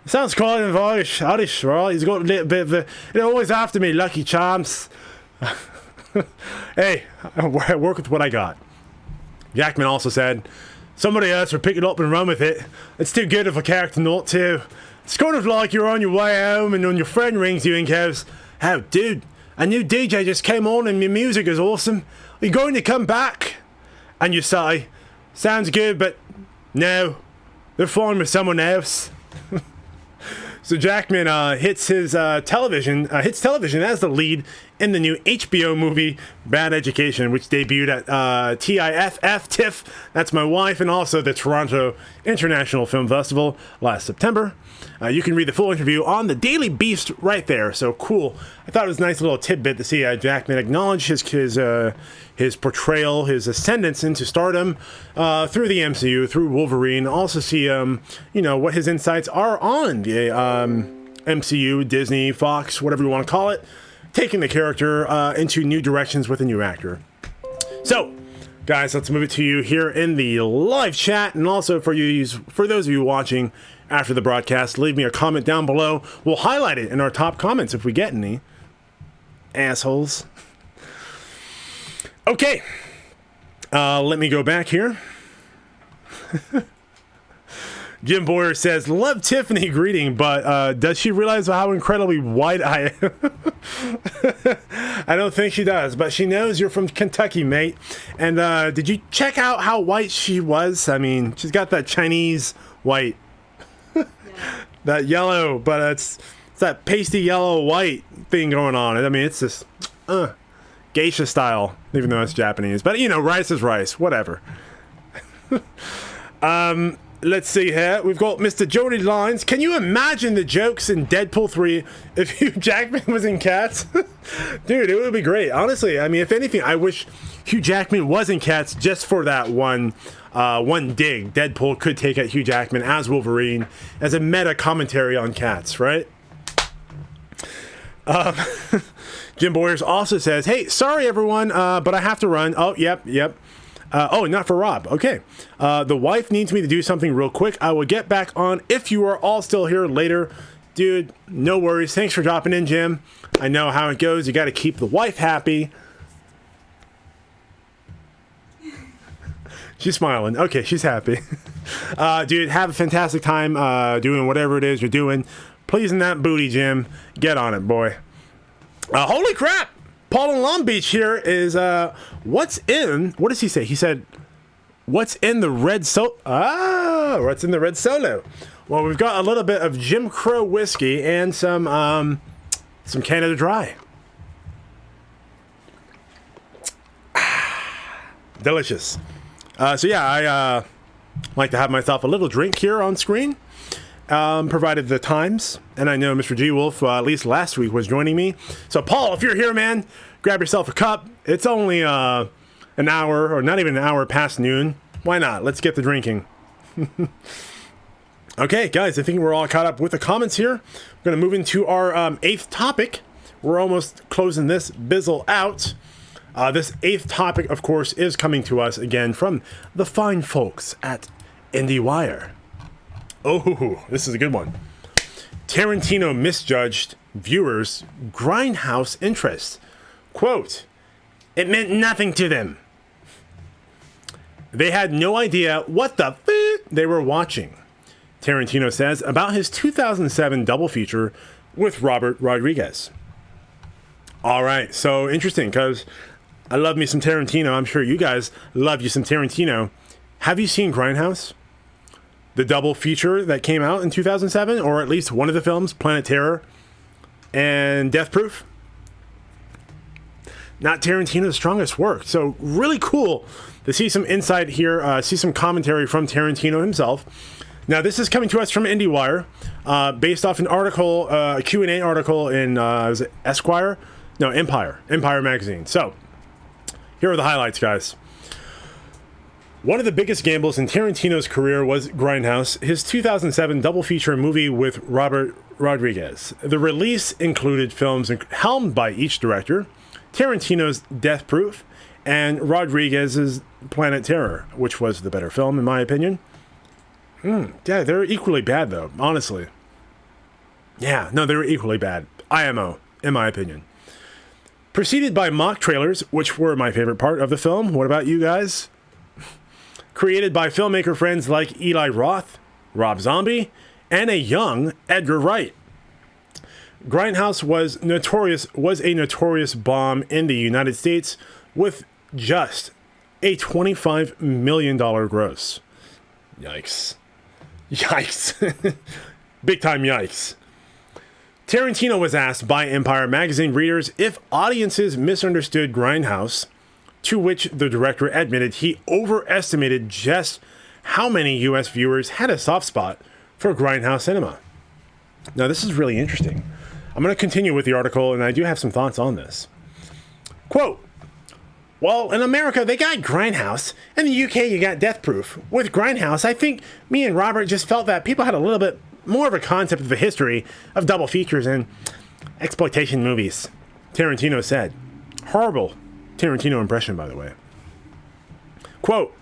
It sounds kind of Irish, right? He's got a little bit of a... They're always after me, Lucky Charms." Hey, I work with what I got. Jackman also said, "Somebody else will pick it up and run with it. It's too good of a character not to. It's kind of like you're on your way home and when your friend rings you and goes, 'Oh, dude, a new DJ just came on and your music is awesome. Are you going to come back?' And you say, 'Sounds good, but no, they're fine with someone else.'" So Jackman hits television as the lead in the new HBO movie Bad Education, which debuted at TIFF, that's my wife, and also the Toronto International Film Festival last September. You can read the full interview on the Daily Beast right there. So cool. I thought it was a nice little tidbit to see Jackman acknowledge his portrayal, his ascendance into stardom through the MCU, through Wolverine. Also see what his insights are on the MCU, Disney, Fox, whatever you want to call it, taking the character into new directions with a new actor. So, guys, let's move it to you here in the live chat, and also for those of you watching after the broadcast, leave me a comment down below. We'll highlight it in our top comments if we get any. Assholes. Okay. Let me go back here. Jim Boyer says, love Tiffany greeting, but does she realize how incredibly white I am? I don't think she does, but she knows you're from Kentucky, mate. And did you check out how white she was? I mean, she's got that Chinese white. Yeah. That yellow, but it's that pasty yellow white thing going on. I mean, it's just geisha style, even though it's Japanese. But, rice is rice, whatever. Let's see here. We've got Mr. Jody Lines. Can you imagine the jokes in Deadpool 3 if Hugh Jackman was in Cats? Dude, it would be great. Honestly, I mean, if anything, I wish Hugh Jackman was in Cats just for that one dig Deadpool could take at Hugh Jackman as Wolverine as a meta commentary on Cats, right? Jim Boyers also says, hey, sorry everyone, but I have to run. Oh, yep. Not for Rob. Okay. The wife needs me to do something real quick. I will get back on if you are all still here later. Dude, no worries. Thanks for dropping in, Jim. I know how it goes. You got to keep the wife happy. She's smiling. Okay, she's happy. Dude, have a fantastic time doing whatever it is you're doing. Pleasing that booty, Jim. Get on it, boy. Holy crap! Paul in Long Beach here is, what does he say? He said, what's in the red what's in the red Solo? Well, we've got a little bit of Jim Crow whiskey and some Canada Dry. Delicious. I like to have myself a little drink here on screen, provided the times. And I know Mr. G Wolf, at least last week, was joining me. So, Paul, if you're here, man, grab yourself a cup. It's only an hour, or not even an hour past noon. Why not? Let's get the drinking. Okay, guys, I think we're all caught up with the comments here. We're going to move into our 8th topic. We're almost closing this bizzle out. This 8th topic, of course, is coming to us again from the fine folks at IndieWire. Oh, this is a good one. Tarantino misjudged viewers' Grindhouse interest. Quote, it meant nothing to them. They had no idea what the f*** they were watching, Tarantino says about his 2007 double feature with Robert Rodriguez. All right, so interesting, because I love me some Tarantino. I'm sure you guys love you some Tarantino. Have you seen Grindhouse? The double feature that came out in 2007, or at least one of the films, Planet Terror and Death Proof. Not Tarantino's strongest work. So really cool to see some insight here, see some commentary from Tarantino himself. Now, this is coming to us from IndieWire, based off an article, a Q&A article in was it Esquire? No, Empire magazine. So here are the highlights, guys. One of the biggest gambles in Tarantino's career was Grindhouse, his 2007 double feature movie with Robert Rodriguez. The release included films helmed by each director, Tarantino's Death Proof, and Rodriguez's Planet Terror, which was the better film, in my opinion. Yeah, they're equally bad, though, honestly. Yeah, no, they were equally bad. IMO, in my opinion. Preceded by mock trailers, which were my favorite part of the film. What about you guys? Created by filmmaker friends like Eli Roth, Rob Zombie, and a young Edgar Wright. Grindhouse was a notorious bomb in the United States with just a $25 million gross. Yikes. Yikes. Big time yikes. Tarantino was asked by Empire magazine readers if audiences misunderstood Grindhouse, to which the director admitted he overestimated just how many U.S. viewers had a soft spot for Grindhouse cinema. Now, this is really interesting. I'm going to continue with the article, and I do have some thoughts on this. Quote, well, in America, they got Grindhouse. In the UK, you got Death Proof. With Grindhouse, I think me and Robert just felt that people had a little bit more of a concept of the history of double features and exploitation movies, Tarantino said. Horrible Tarantino impression, by the way. Quote,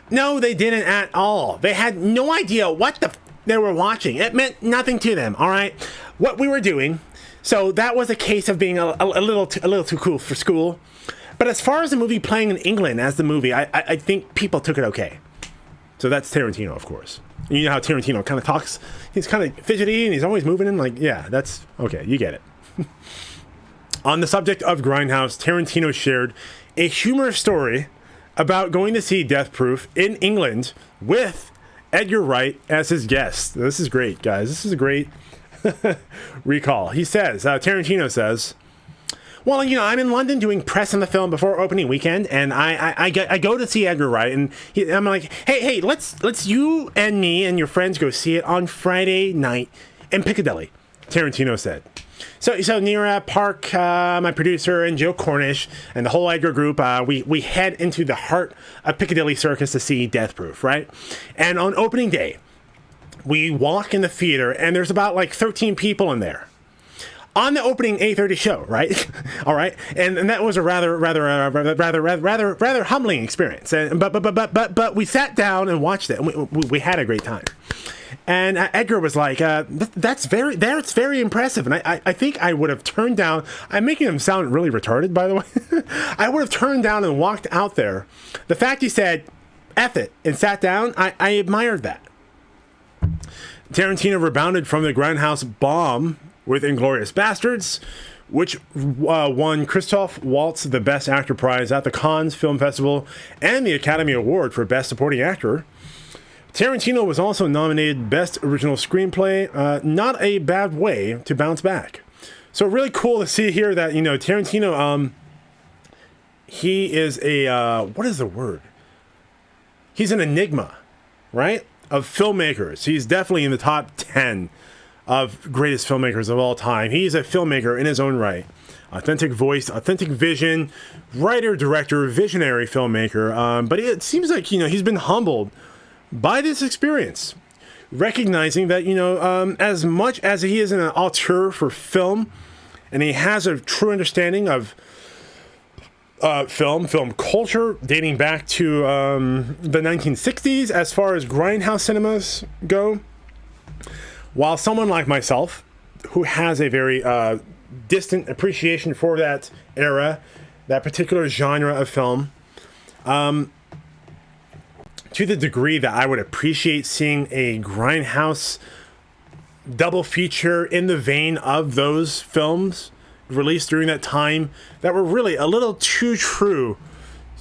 no, they didn't at all. They had no idea what they were watching. It meant nothing to them, all right? What we were doing, so that was a case of being a little too cool for school. But as far as the movie playing in England as the movie, I think people took it okay. So that's Tarantino, of course. You know how Tarantino kind of talks? He's kind of fidgety and he's always moving in. Like, yeah, that's okay. You get it. On the subject of Grindhouse, Tarantino shared a humorous story about going to see Death Proof in England with Edgar Wright as his guest. This is great, guys. This is a great recall. He says, Tarantino says, well, you know, I'm in London doing press on the film before opening weekend, and I go to see Edgar Wright, and I'm like, hey, let's you and me and your friends go see it on Friday night in Piccadilly, Tarantino said. So Nira Park, my producer, and Joe Cornish, and the whole Edgar group, we head into the heart of Piccadilly Circus to see Death Proof, right? And on opening day, we walk in the theater, and there's about like 13 people in there. On the opening 8:30 show, right? All right, and that was a rather humbling experience. And but we sat down and watched it, and we had a great time. And Edgar was like, "That's very impressive." And I think I would have turned down. I'm making him sound really retarded, by the way. I would have turned down and walked out there. The fact he said, "F it," and sat down, I admired that. Tarantino rebounded from the Grindhouse bomb with Inglourious Bastards, which won Christoph Waltz the Best Actor prize at the Cannes Film Festival and the Academy Award for Best Supporting Actor. Tarantino was also nominated Best Original Screenplay. Not a bad way to bounce back. So really cool to see here that, you know, Tarantino, he is a, what is the word? He's an enigma, right? Of filmmakers. He's definitely in the top 10 of greatest filmmakers of all time. He's a filmmaker in his own right. Authentic voice, authentic vision, writer, director, visionary filmmaker. But it seems like, you know, he's been humbled by this experience, recognizing that, you know, as much as he is an auteur for film, and he has a true understanding of film culture dating back to the 1960s as far as Grindhouse cinemas go, while someone like myself, who has a very distant appreciation for that era, that particular genre of film, to the degree that I would appreciate seeing a Grindhouse double feature in the vein of those films released during that time that were really a little too true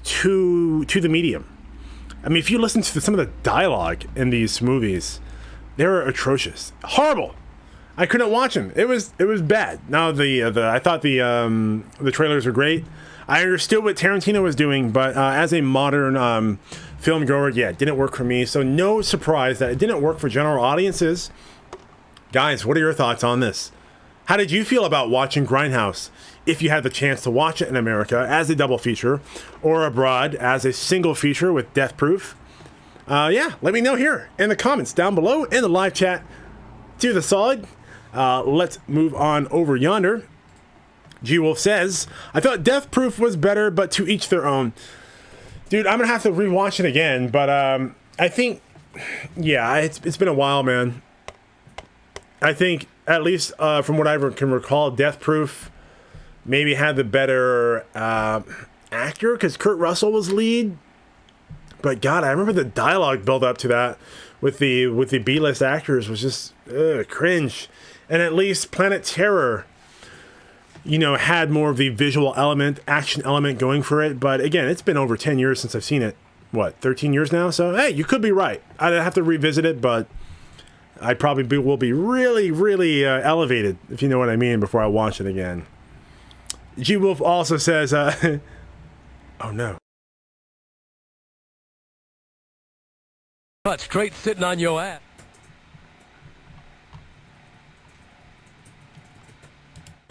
to the medium. I mean, if you listen to some of the dialogue in these movies, they were atrocious, horrible. I couldn't watch them. It was bad. Now I thought the trailers were great. I understood what Tarantino was doing, but as a modern film goer, yeah, it didn't work for me. So no surprise that it didn't work for general audiences. Guys, what are your thoughts on this? How did you feel about watching Grindhouse, if you had the chance to watch it in America as a double feature, or abroad as a single feature with Death Proof? Yeah, let me know here in the comments down below in the live chat. Do the solid. Let's move on over yonder. G Wolf says, I thought Death Proof was better, but to each their own. Dude, I'm gonna have to rewatch it again, but I think, yeah, it's been a while, man. I think, at least from what I can recall, Death Proof maybe had the better actor, because Kurt Russell was lead. But God, I remember the dialogue build up to that with the B-list actors was just cringe. And at least Planet Terror, you know, had more of the visual element, action element going for it. But again, it's been over 10 years since I've seen it. What, 13 years now? So, hey, you could be right. I'd have to revisit it, but I probably will be really, really elevated, if you know what I mean, before I watch it again. G Wolf also says, oh no. But straight sitting on your ass.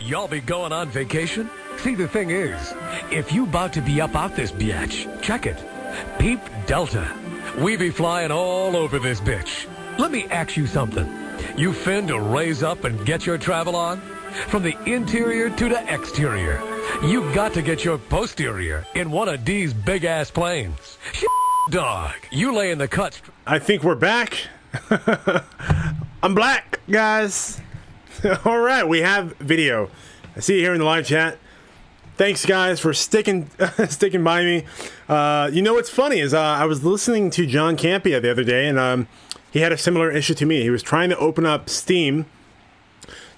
Y'all be going on vacation? See, the thing is, if you about to be up out this biatch, check it. Peep Delta. We be flying all over this bitch. Let me ask you something. You fin to raise up and get your travel on? From the interior to the exterior. You got to get your posterior in one of these big-ass planes. Dog, you lay in the cut. I think we're back. I'm black, guys. All right, we have video. I see you here in the live chat. Thanks, guys, for sticking by me. You know what's funny is I was listening to John Campea the other day, and he had a similar issue to me. He was trying to open up Steam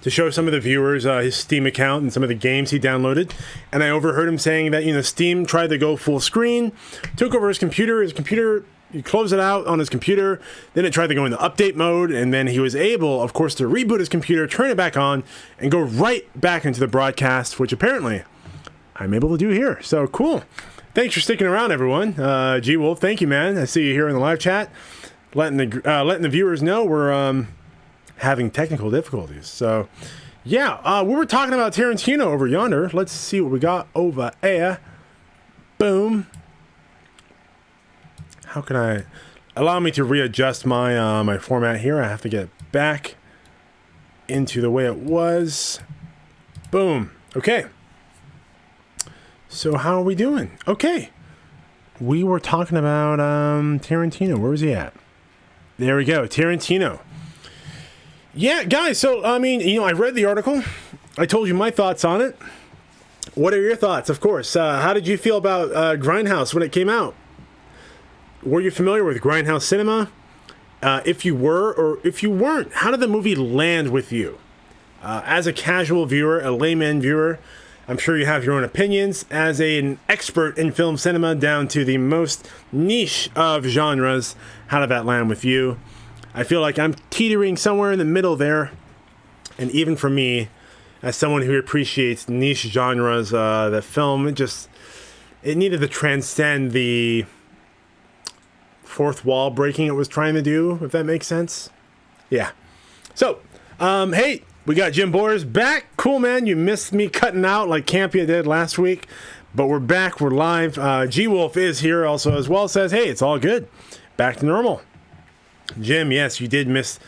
to show some of the viewers his Steam account and some of the games he downloaded. And I overheard him saying that, Steam tried to go full screen, took over his computer. He closed it out on his computer. Then it tried to go into update mode. And then he was able, of course, to reboot his computer, turn it back on, and go right back into the broadcast, which apparently I'm able to do here. So cool. Thanks for sticking around, everyone. G Wolf, thank you, man. I see you here in the live chat, letting the viewers know we're having technical difficulties. So, yeah, we were talking about Tarantino over yonder. Let's see what we got over there. Boom. How can I allow me to readjust my my format here? I have to get back into the way it was. Boom. Okay. So how are we doing? Okay. We were talking about Tarantino. Where was he at? There we go. Tarantino. Yeah, guys. So, I mean, I read the article. I told you my thoughts on it. What are your thoughts? Of course. How did you feel about Grindhouse when it came out? Were you familiar with Grindhouse cinema? If you were or if you weren't, how did the movie land with you? As a casual viewer, a layman viewer, I'm sure you have your own opinions. As an expert in film cinema down to the most niche of genres, how did that land with you? I feel like I'm teetering somewhere in the middle there. And even for me, as someone who appreciates niche genres, the film, it needed to transcend the fourth wall breaking it was trying to do, if that makes sense. Yeah. So, hey, we got Jim Boyers back. Cool, man. You missed me cutting out like Campea did last week. But we're back. We're live. G-Wolf is here also as well. Says, hey, it's all good. Back to normal. Jim, yes, you did miss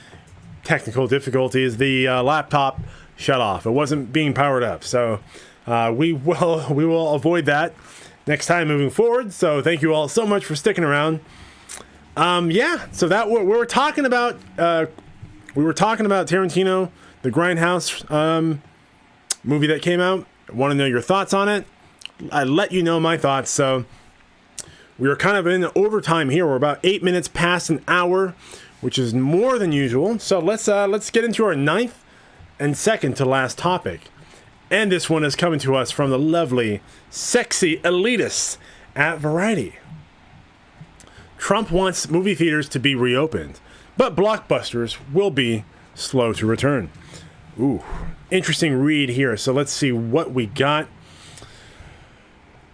technical difficulties. The laptop shut off. It wasn't being powered up. So we will avoid that next time moving forward. So thank you all so much for sticking around. Yeah, so that we were talking about Tarantino, the Grindhouse movie that came out. I want to know your thoughts on it. I let you know my thoughts. So we are kind of in overtime here. We're about 8 minutes past an hour, which is more than usual. So let's get into our ninth and second to last topic. And this one is coming to us from the lovely, sexy elitists at Variety. Trump wants movie theaters to be reopened, but blockbusters will be slow to return. Ooh, interesting read here. So let's see what we got.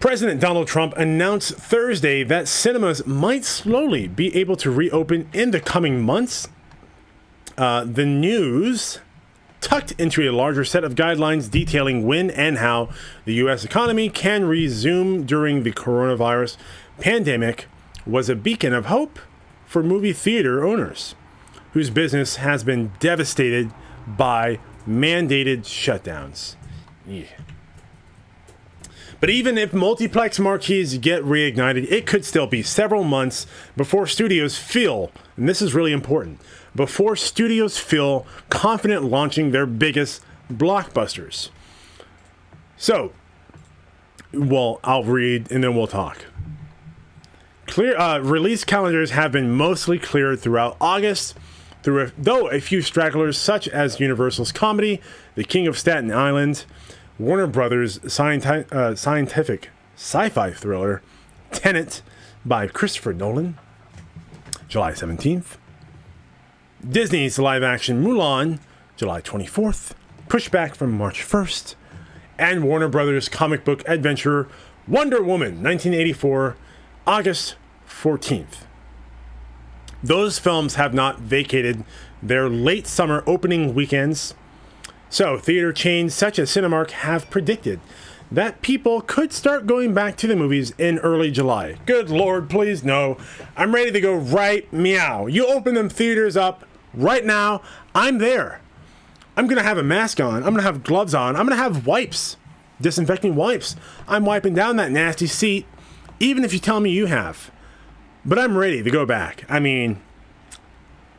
President Donald Trump announced Thursday that cinemas might slowly be able to reopen in the coming months. The news tucked into a larger set of guidelines detailing when and how the U.S. economy can resume during the coronavirus pandemic was a beacon of hope for movie theater owners, whose business has been devastated by mandated shutdowns. Yeah. But even if multiplex marquees get reignited, it could still be several months before studios feel, and this is really important, before studios feel confident launching their biggest blockbusters. So, well, I'll read and then we'll talk. Release calendars have been mostly cleared throughout August, though a few stragglers such as Universal's comedy, The King of Staten Island, Warner Brothers' scientific sci-fi thriller, Tenet by Christopher Nolan, July 17th, Disney's live-action Mulan, July 24th, pushed back from March 1st, and Warner Brothers' comic book adventure Wonder Woman 1984, August 14th. Those films have not vacated their late summer opening weekends. So, theater chains such as Cinemark have predicted that people could start going back to the movies in early July. Good Lord, please no. I'm ready to go right meow. You open them theaters up right now, I'm there. I'm going to have a mask on. I'm going to have gloves on. I'm going to have wipes, disinfecting wipes. I'm wiping down that nasty seat, even if you tell me you have. But I'm ready to go back. I mean,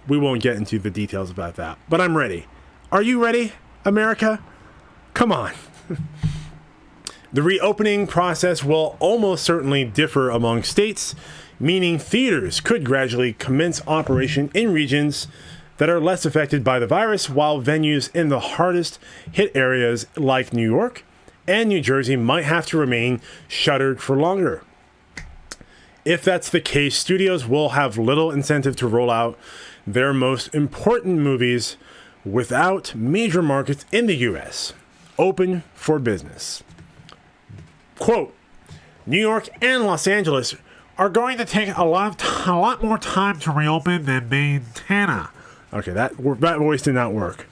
we won't get into the details about that, but I'm ready. Are you ready, America? Come on. The reopening process will almost certainly differ among states, meaning theaters could gradually commence operation in regions that are less affected by the virus, while venues in the hardest hit areas like New York and New Jersey might have to remain shuttered for longer. If that's the case, studios will have little incentive to roll out their most important movies without major markets in the US open for business. Quote, New York and Los Angeles are going to take a lot more time to reopen than Montana. Okay, that voice did not work.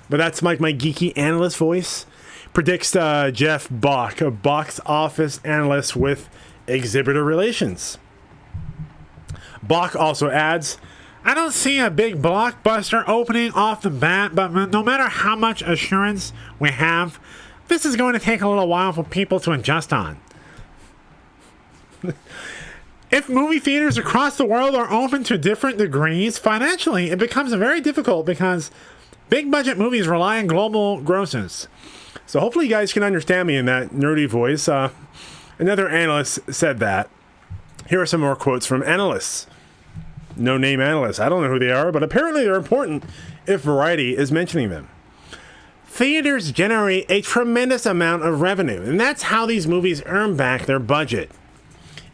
But that's my geeky analyst voice. Predicts Jeff Bach, a box office analyst with exhibitor relations. Bach also adds, I don't see a big blockbuster opening off the bat, but no matter how much assurance we have, this is going to take a little while for people to adjust on. If movie theaters across the world are open to different degrees, financially it becomes very difficult because big budget movies rely on global grosses. So hopefully you guys can understand me in that nerdy voice. Another analyst said that. Here are some more quotes from analysts. No name analysts. I don't know who they are, but apparently they're important if Variety is mentioning them. Theaters generate a tremendous amount of revenue, and that's how these movies earn back their budget.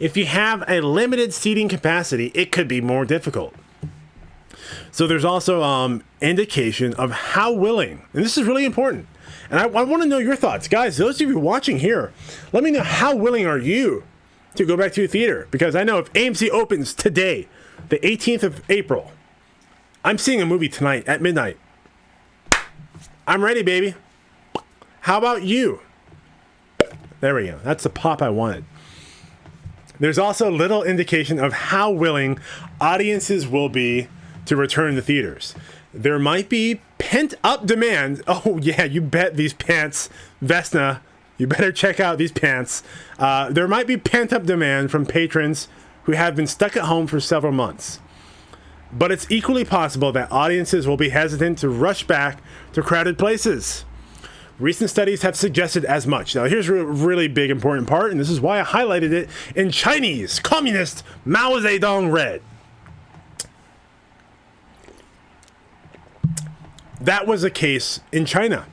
If you have a limited seating capacity, it could be more difficult. So there's also indication of how willing, and this is really important, and I want to know your thoughts. Guys, those of you watching here, let me know how willing are you to go back to a theater? Because I know if AMC opens today, the 18th of April, I'm seeing a movie tonight at midnight. I'm ready, baby. How about you? There we go. That's the pop I wanted. There's also little indication of how willing audiences will be to return to theaters. There might be pent-up demand. Oh, yeah, you bet these pants, Vesna, you better check out these pants. There might be pent-up demand from patrons who have been stuck at home for several months. But it's equally possible that audiences will be hesitant to rush back to crowded places. Recent studies have suggested as much. Now, here's a really big important part, and this is why I highlighted it in Chinese Communist Mao Zedong Red. That was the case in China,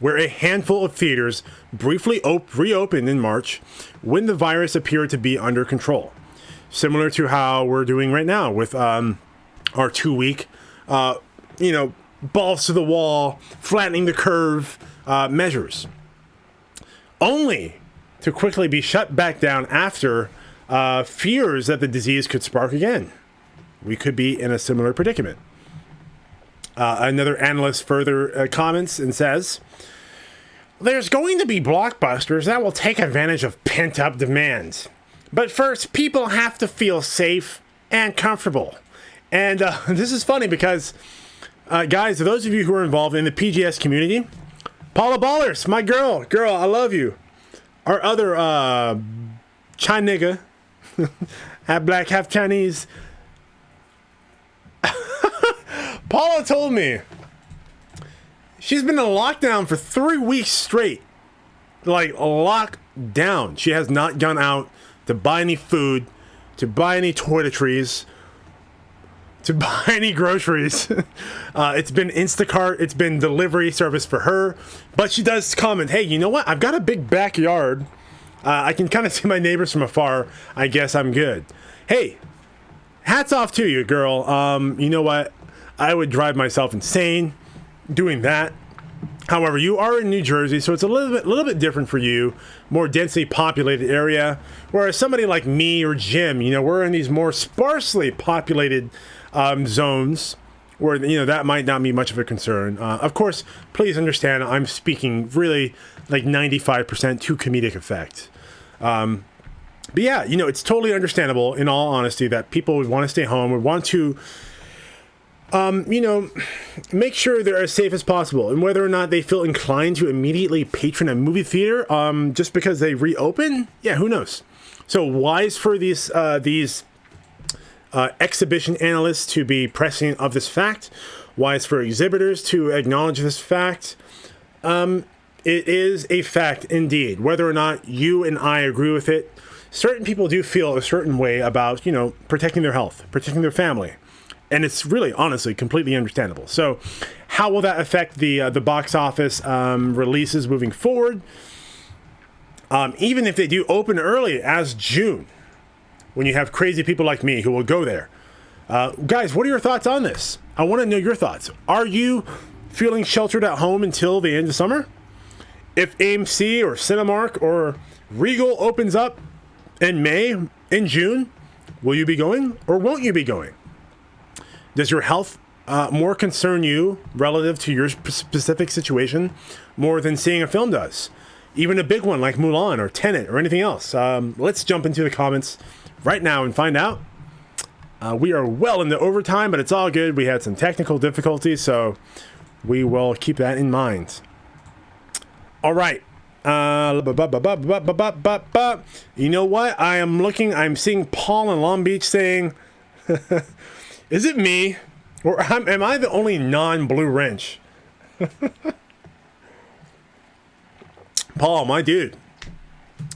where a handful of theaters briefly reopened in March when the virus appeared to be under control. Similar to how we're doing right now with our 2-week, balls to the wall, flattening the curve measures. Only to quickly be shut back down after fears that the disease could spark again. We could be in a similar predicament. Another analyst further comments and says, there's going to be blockbusters that will take advantage of pent-up demand. But first, people have to feel safe and comfortable. And this is funny because, guys, those of you who are involved in the PGS community, Paula Ballers, my girl, I love you. Our other China nigga, half black, half Chinese. Paula told me she's been in lockdown for 3 weeks straight. Like, locked down. She has not gone out to buy any food, to buy any toiletries, to buy any groceries. It's been Instacart, it's been delivery service for her. But she does comment, hey, you know what? I've got a big backyard. I can kind of see my neighbors from afar. I guess I'm good. Hey, hats off to you, girl. You know what? I would drive myself insane doing that. However, you are in New Jersey, so it's a little bit different for you, more densely populated area. Whereas somebody like me or Jim, we're in these more sparsely populated zones where, that might not be much of a concern. Of course, please understand, I'm speaking really like 95% to comedic effect. But yeah, it's totally understandable, in all honesty, that people would want to stay home, would want to, make sure they're as safe as possible. And whether or not they feel inclined to immediately patron a movie theater just because they reopen, yeah, who knows? So wise for these exhibition analysts to be pressing of this fact. Wise for exhibitors to acknowledge this fact. It is a fact indeed. Whether or not you and I agree with it, certain people do feel a certain way about, protecting their health, protecting their family. And it's really, honestly, completely understandable. So how will that affect the box office releases moving forward? Even if they do open early as June, when you have crazy people like me who will go there. Guys, what are your thoughts on this? I want to know your thoughts. Are you feeling sheltered at home until the end of summer? If AMC or Cinemark or Regal opens up in June, will you be going or won't you be going? Does your health more concern you relative to your specific situation more than seeing a film does? Even a big one like Mulan or Tenet or anything else. Let's jump into the comments right now and find out. We are well into overtime, but it's all good. We had some technical difficulties, so we will keep that in mind. All right. You know what? I'm seeing Paul in Long Beach saying, is it me? Or am I the only non-blue wrench? Paul, my dude.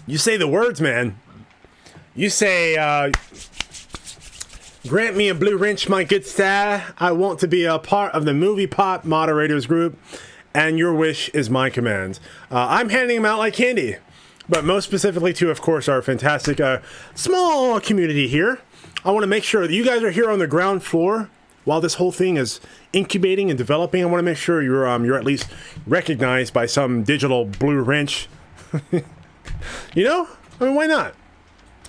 You say the words, man. You say, grant me a blue wrench, my good sir. I want to be a part of the MoviePOP moderators group, and your wish is my command. I'm handing them out like candy, but most specifically to, of course, our fantastic small community here. I want to make sure that you guys are here on the ground floor while this whole thing is incubating and developing. I want to make sure you're at least recognized by some digital blue wrench. Why not?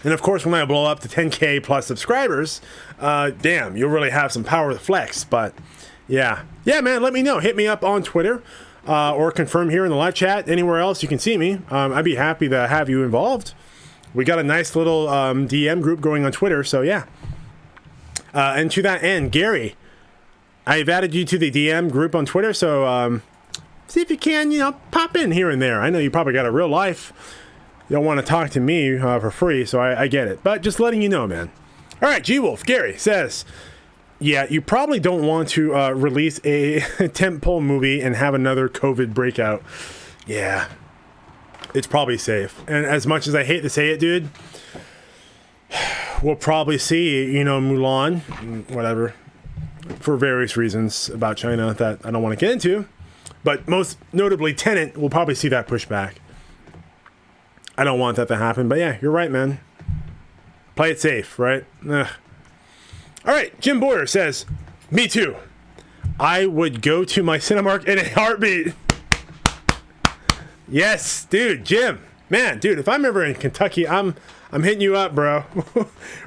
And of course, when I blow up to 10K plus subscribers, damn, you'll really have some power to flex. But yeah, man, let me know. Hit me up on Twitter or confirm here in the live chat. Anywhere else you can see me. I'd be happy to have you involved. We got a nice little DM group going on Twitter, so yeah. And to that end, Gary, I've added you to the DM group on Twitter, so see if you can, pop in here and there. I know you probably got a real life. You don't want to talk to me for free, so I get it. But just letting you know, man. All right, G-Wolf, Gary says, yeah, you probably don't want to release a tentpole movie and have another COVID breakout. Yeah, it's probably safe. And as much as I hate to say it, dude, we'll probably see, Mulan, whatever, for various reasons about China that I don't want to get into. But most notably, Tenet, we'll probably see that pushed back. I don't want that to happen, but yeah, you're right, man. Play it safe, right? Ugh. All right, Jim Boyer says, me too. I would go to my Cinemark in a heartbeat. Yes, dude, Jim. Man, dude, if I'm ever in Kentucky, I'm hitting you up, bro.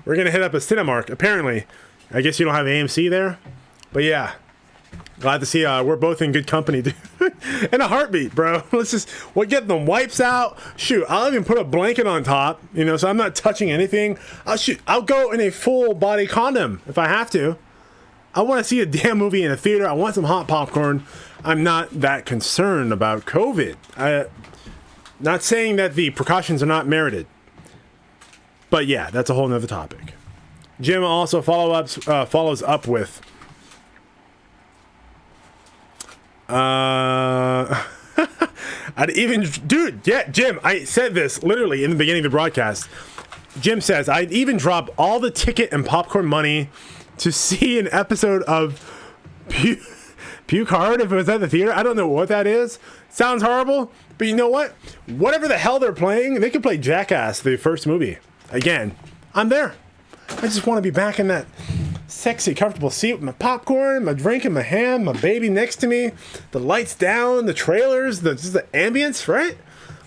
We're going to hit up a Cinemark, apparently. I guess you don't have AMC there, but yeah. Glad to see we're both in good company, dude. In a heartbeat, bro. We'll get the wipes out. Shoot, I'll even put a blanket on top, so I'm not touching anything. I'll go in a full body condom if I have to. I want to see a damn movie in a theater. I want some hot popcorn. I'm not that concerned about COVID. Not saying that the precautions are not merited. But yeah, that's a whole nother topic. Jim also follows up with, Jim, I said this literally in the beginning of the broadcast. Jim says, I'd even drop all the ticket and popcorn money to see an episode of Puke Hard if it was at the theater. I don't know what that is. Sounds horrible, but you know what? Whatever the hell they're playing, they could play Jackass, the first movie. Again, I'm there. I just want to be back in that sexy, comfortable seat with my popcorn, my drink in my hand, my baby next to me, the lights down, the trailers, just the ambience, right?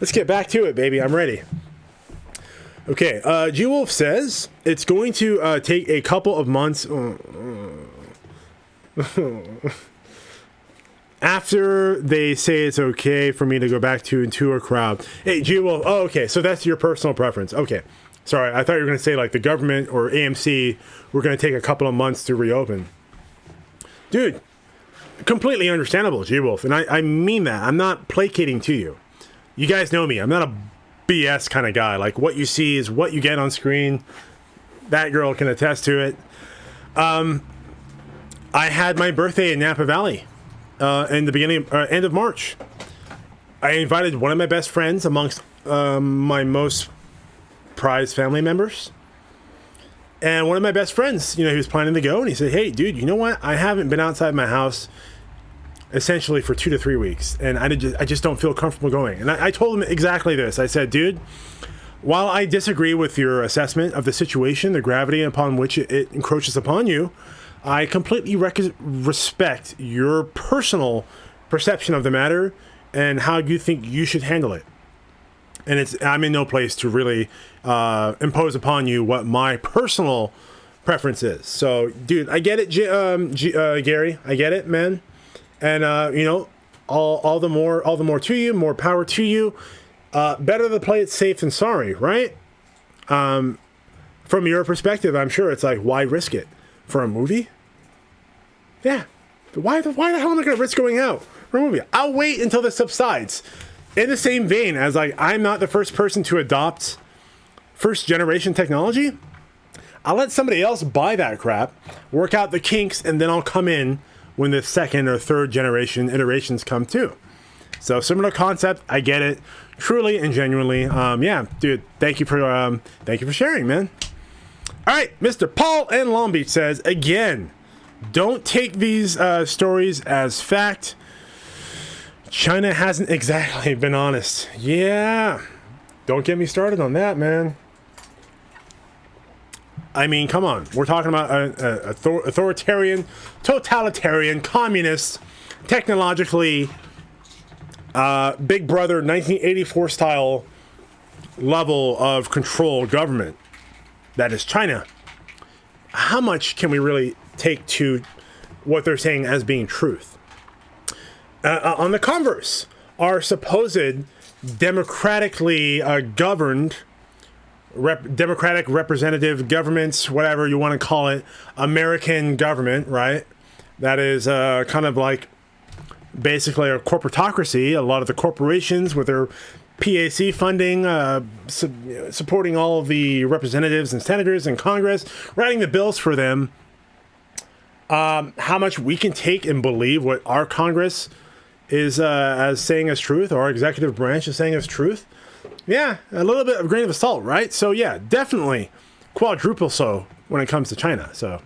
Let's get back to it, baby. I'm ready. Okay, G-Wolf says it's going to take a couple of months. After they say it's okay for me to go back to into a crowd. Hey, G Wolf. Oh, okay. So that's your personal preference. Okay. Sorry, I thought you were going to say like the government or AMC were going to take a couple of months to reopen. Dude, completely understandable, G Wolf, and I mean that. I'm not placating to you. You guys know me. I'm not a BS kind of guy. Like what you see is what you get on screen. That girl can attest to it. I had my birthday in Napa Valley. In the end of March. I invited one of my best friends amongst my most prized family members. And one of my best friends, he was planning to go, and he said, hey, dude, you know what? I haven't been outside my house essentially for 2 to 3 weeks, and I just don't feel comfortable going. And I told him exactly this. I said, dude, while I disagree with your assessment of the situation, the gravity upon which it encroaches upon you, I completely respect your personal perception of the matter and how you think you should handle it. And I'm in no place to really impose upon you what my personal preference is. So, dude, I get it, Gary. I get it, man. And all the more to you, more power to you. Better to play it safe than sorry, right? From your perspective, I'm sure it's like, why risk it? For a movie? Yeah. Why the hell am I going to risk going out for a movie? I'll wait until this subsides. In the same vein as like, I'm not the first person to adopt first generation technology. I'll let somebody else buy that crap, work out the kinks, and then I'll come in when the second or third generation iterations come too. So similar concept. I get it. Truly and genuinely. Yeah, dude, thank you for sharing, man. All right, Mr. Paul in Long Beach says, again, don't take these stories as fact. China hasn't exactly been honest. Yeah, don't get me started on that, man. I mean, come on. We're talking about authoritarian, totalitarian, communist, technologically, Big Brother 1984 style level of control government. That is China. How much can we really take to what they're saying as being truth? On the converse, our supposed democratically governed, democratic representative governments, whatever you want to call it, American government, right? That is kind of like basically a corporatocracy. A lot of the corporations with their PAC funding, supporting all of the representatives and senators in Congress, writing the bills for them. How much we can take and believe what our Congress is as saying as truth, or our executive branch is saying as truth. Yeah, a little bit of grain of salt, right? So yeah, definitely quadruple so when it comes to China. So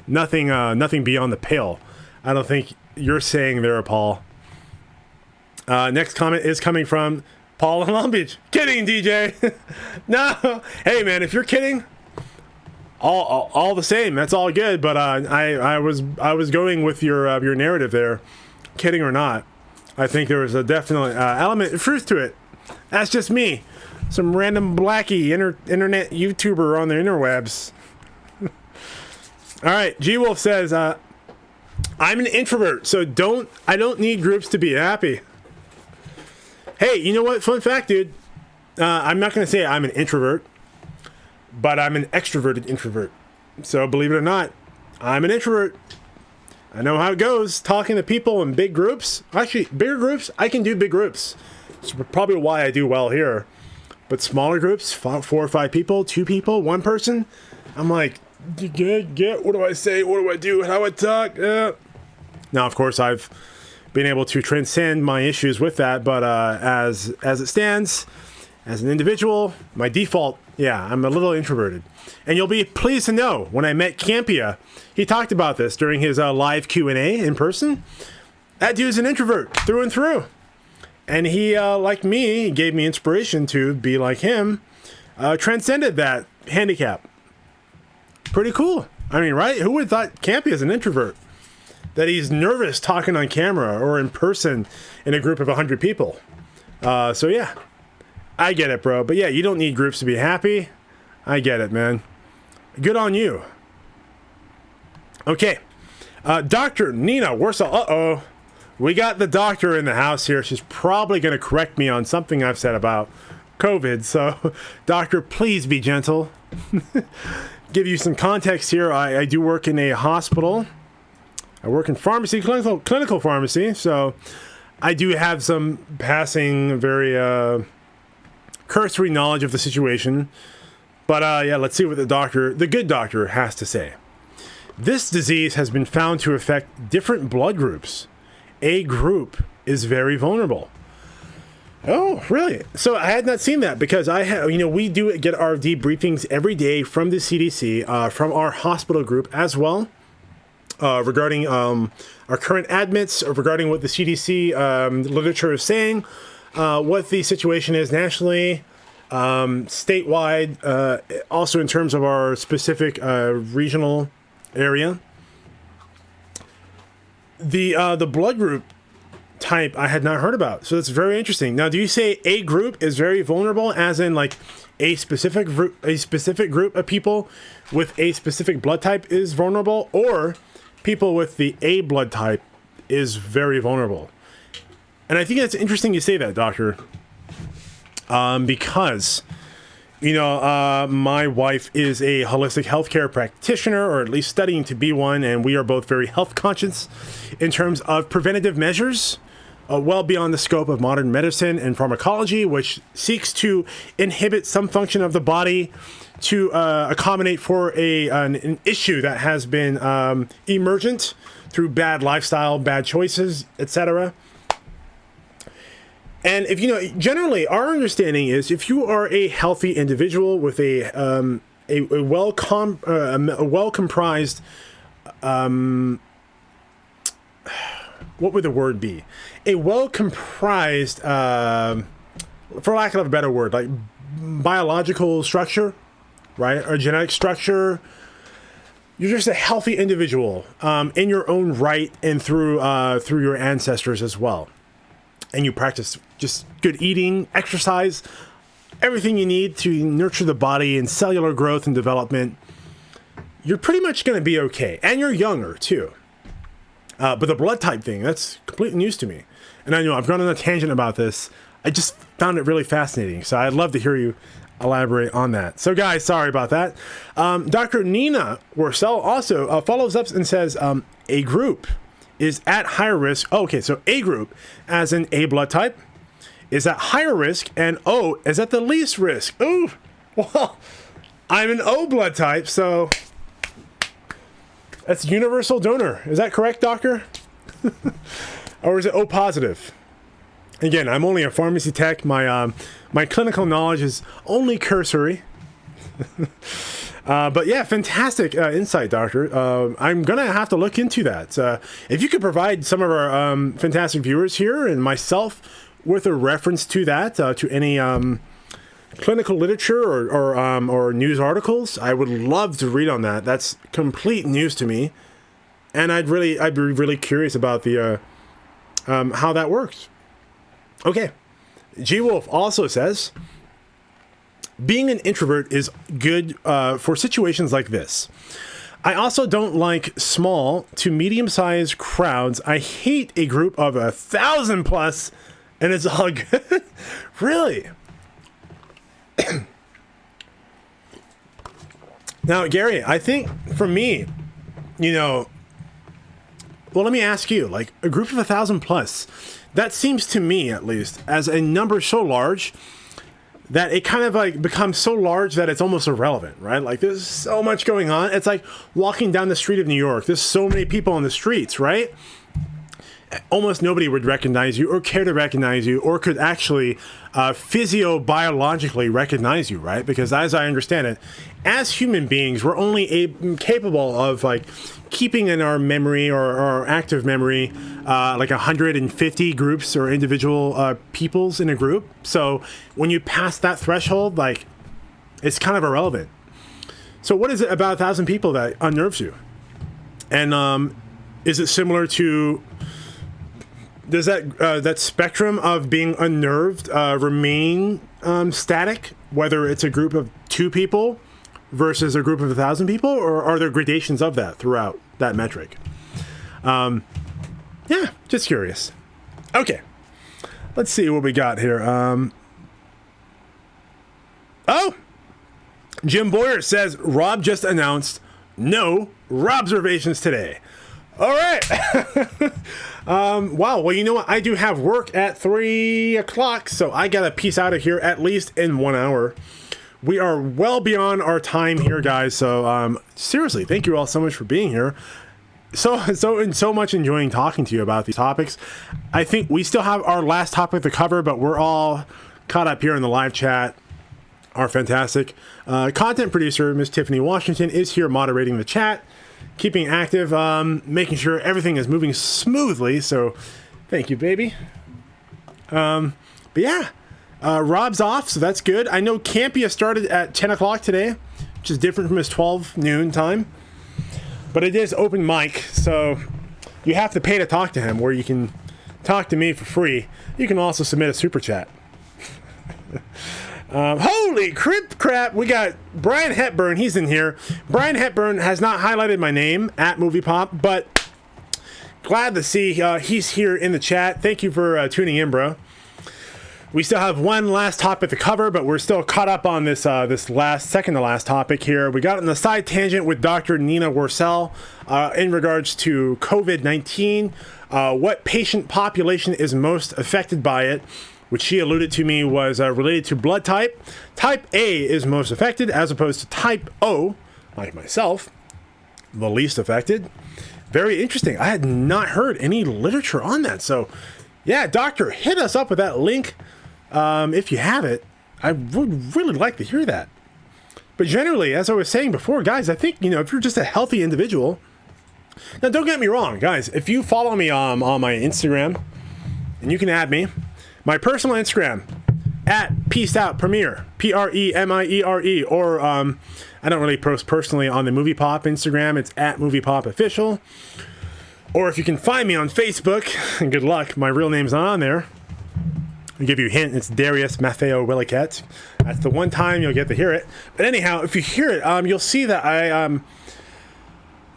nothing beyond the pale. I don't think you're saying there, Paul. Next comment is coming from Paul in Long Beach. Kidding, DJ. No. Hey, man, if you're kidding, all the same, that's all good. But I was going with your narrative there, kidding or not. I think there was a definite element of truth to it. That's just me, some random blackie internet YouTuber on the interwebs. All right, G Wolf says, I'm an introvert, so I don't need groups to be happy. Hey, you know what? Fun fact, dude. I'm not going to say I'm an introvert, but I'm an extroverted introvert. So believe it or not, I'm an introvert. I know how it goes talking to people in big groups. Actually, bigger groups, I can do big groups. It's probably why I do well here. But smaller groups, 4 or 5 people, 2 people, 1 person, I'm like, get, what do I say? What do I do? How do I talk? Now, of course, I've been able to transcend my issues with that, but as it stands, as an individual, my default, yeah, I'm a little introverted. And you'll be pleased to know, when I met Campia, he talked about this during his live Q&A in person. That dude's an introvert through and through. And he, like me, he gave me inspiration to be like him, transcended that handicap. Pretty cool. I mean, right? Who would have thought Campy is an introvert? That he's nervous talking on camera or in person in a group of 100 people. So yeah, I get it, bro. But yeah, you don't need groups to be happy. I get it, man. Good on you. Okay. Dr. Nina Warsaw. Uh-oh. We got the doctor in the house here. She's probably going to correct me on something I've said about COVID. So, doctor, please be gentle. Give you some context here. I do work in a hospital. I work in pharmacy, clinical pharmacy. So, I do have some passing, very cursory knowledge of the situation. But yeah, let's see what the good doctor, has to say. This disease has been found to affect different blood groups. A group is very vulnerable. Oh, really? So I had not seen that because we do get our debriefings every day from the CDC, from our hospital group as well, regarding our current admits, regarding what the CDC literature is saying, what the situation is nationally, statewide, also in terms of our specific regional area. The blood group type I had not heard about, so that's very interesting. Now, do you say a group is very vulnerable, as in like a specific group of people with a specific blood type is vulnerable, or people with the A blood type is very vulnerable? And I think that's interesting you say that, doctor, because my wife is a holistic healthcare practitioner, or at least studying to be one, and we are both very health conscious in terms of preventative measures, well beyond the scope of modern medicine and pharmacology, which seeks to inhibit some function of the body to accommodate for an issue that has been emergent through bad lifestyle, bad choices, etc. And if generally, our understanding is if you are a healthy individual with a well comprised, what would the word be? A well comprised, for lack of a better word, like biological structure, right, or genetic structure. You're just a healthy individual in your own right, and through your ancestors as well. And you practice just good eating, exercise, everything you need to nurture the body and cellular growth and development, you're pretty much going to be okay. And you're younger, too. But the blood type thing, that's complete news to me. And I know I've gone on a tangent about this. I just found it really fascinating. So I'd love to hear you elaborate on that. So, guys, sorry about that. Dr. Nina Warsaw also follows up and says, a group is at higher risk. Okay, so A group, as in A blood type, is at higher risk, and O is at the least risk. Ooh, well, I'm an O blood type, so that's universal donor. Is that correct, doctor? Or is it O positive? Again, I'm only a pharmacy tech. My clinical knowledge is only cursory. But yeah, fantastic insight, doctor. I'm going to have to look into that. If you could provide some of our fantastic viewers here and myself with a reference to that, to any clinical literature or news articles, I would love to read on that. That's complete news to me. And I'd be really curious about the how that works. Okay. G Wolf also says, being an introvert is good for situations like this. I also don't like small to medium-sized crowds. I hate a group of 1,000 plus, and it's all good. Really? Now, Gary, I think for me, well, let me ask you, like a group of 1,000 plus, that seems to me, at least, as a number so large that it kind of like becomes so large that it's almost irrelevant, right? Like there's so much going on. It's like walking down the street of New York. There's so many people on the streets, right? Almost nobody would recognize you or care to recognize you or could actually physiobiologically recognize you, right? Because as I understand it, as human beings, we're only capable of like keeping in our memory or our active memory like 150 groups or individual peoples in a group. So when you pass that threshold, like it's kind of irrelevant. So what is it about 1,000 people that unnerves you? And is it similar to... Does that spectrum of being unnerved remain static, whether it's a group of 2 people versus a group of 1,000 people, or are there gradations of that throughout that metric? Yeah, just curious. Okay, let's see what we got here. Oh, Jim Boyer says Rob just announced no Robservations today. All right. Wow. Well, you know what? I do have work at 3 o'clock, so I got to peace out of here at least in 1 hour. We are well beyond our time here, guys. So seriously, thank you all so much for being here. So much enjoying talking to you about these topics. I think we still have our last topic to cover, but we're all caught up here in the live chat. Our fantastic content producer, Miss Tiffany Washington, is here moderating the chat, keeping active, making sure everything is moving smoothly. So thank you, baby. But yeah, Rob's off, so that's good. I know Campia started at 10 o'clock today, which is different from his 12 noon time. But it is open mic, so you have to pay to talk to him, where you can talk to me for free. You can also submit a super chat. Holy crap, we got Brian Hepburn. He's in here. Brian Hepburn has not highlighted my name at MoviePOP, but glad to see he's here in the chat. Thank you for tuning in, bro. We still have one last topic to cover, but we're still caught up on this second to last topic here. We got on the side tangent with Dr. Nina Worcel in regards to COVID-19, what patient population is most affected by it, which she alluded to me was related to blood type. Type A is most affected, as opposed to type O, like myself, the least affected. Very interesting. I had not heard any literature on that. So, yeah, doctor, hit us up with that link. If you have it. I would really like to hear that. But generally, as I was saying before, guys, I think, if you're just a healthy individual. Now, don't get me wrong, guys. If you follow me on my Instagram, and you can add me, my personal Instagram, at Peaced Out Premiere, Premiere, or I don't really post personally on the MoviePOP Instagram. It's at MoviePOP Official. Or if you can find me on Facebook, and good luck, my real name's not on there. I'll give you a hint, it's Darius Matteo Willicat. That's the one time you'll get to hear it. But anyhow, if you hear it, you'll see that I'm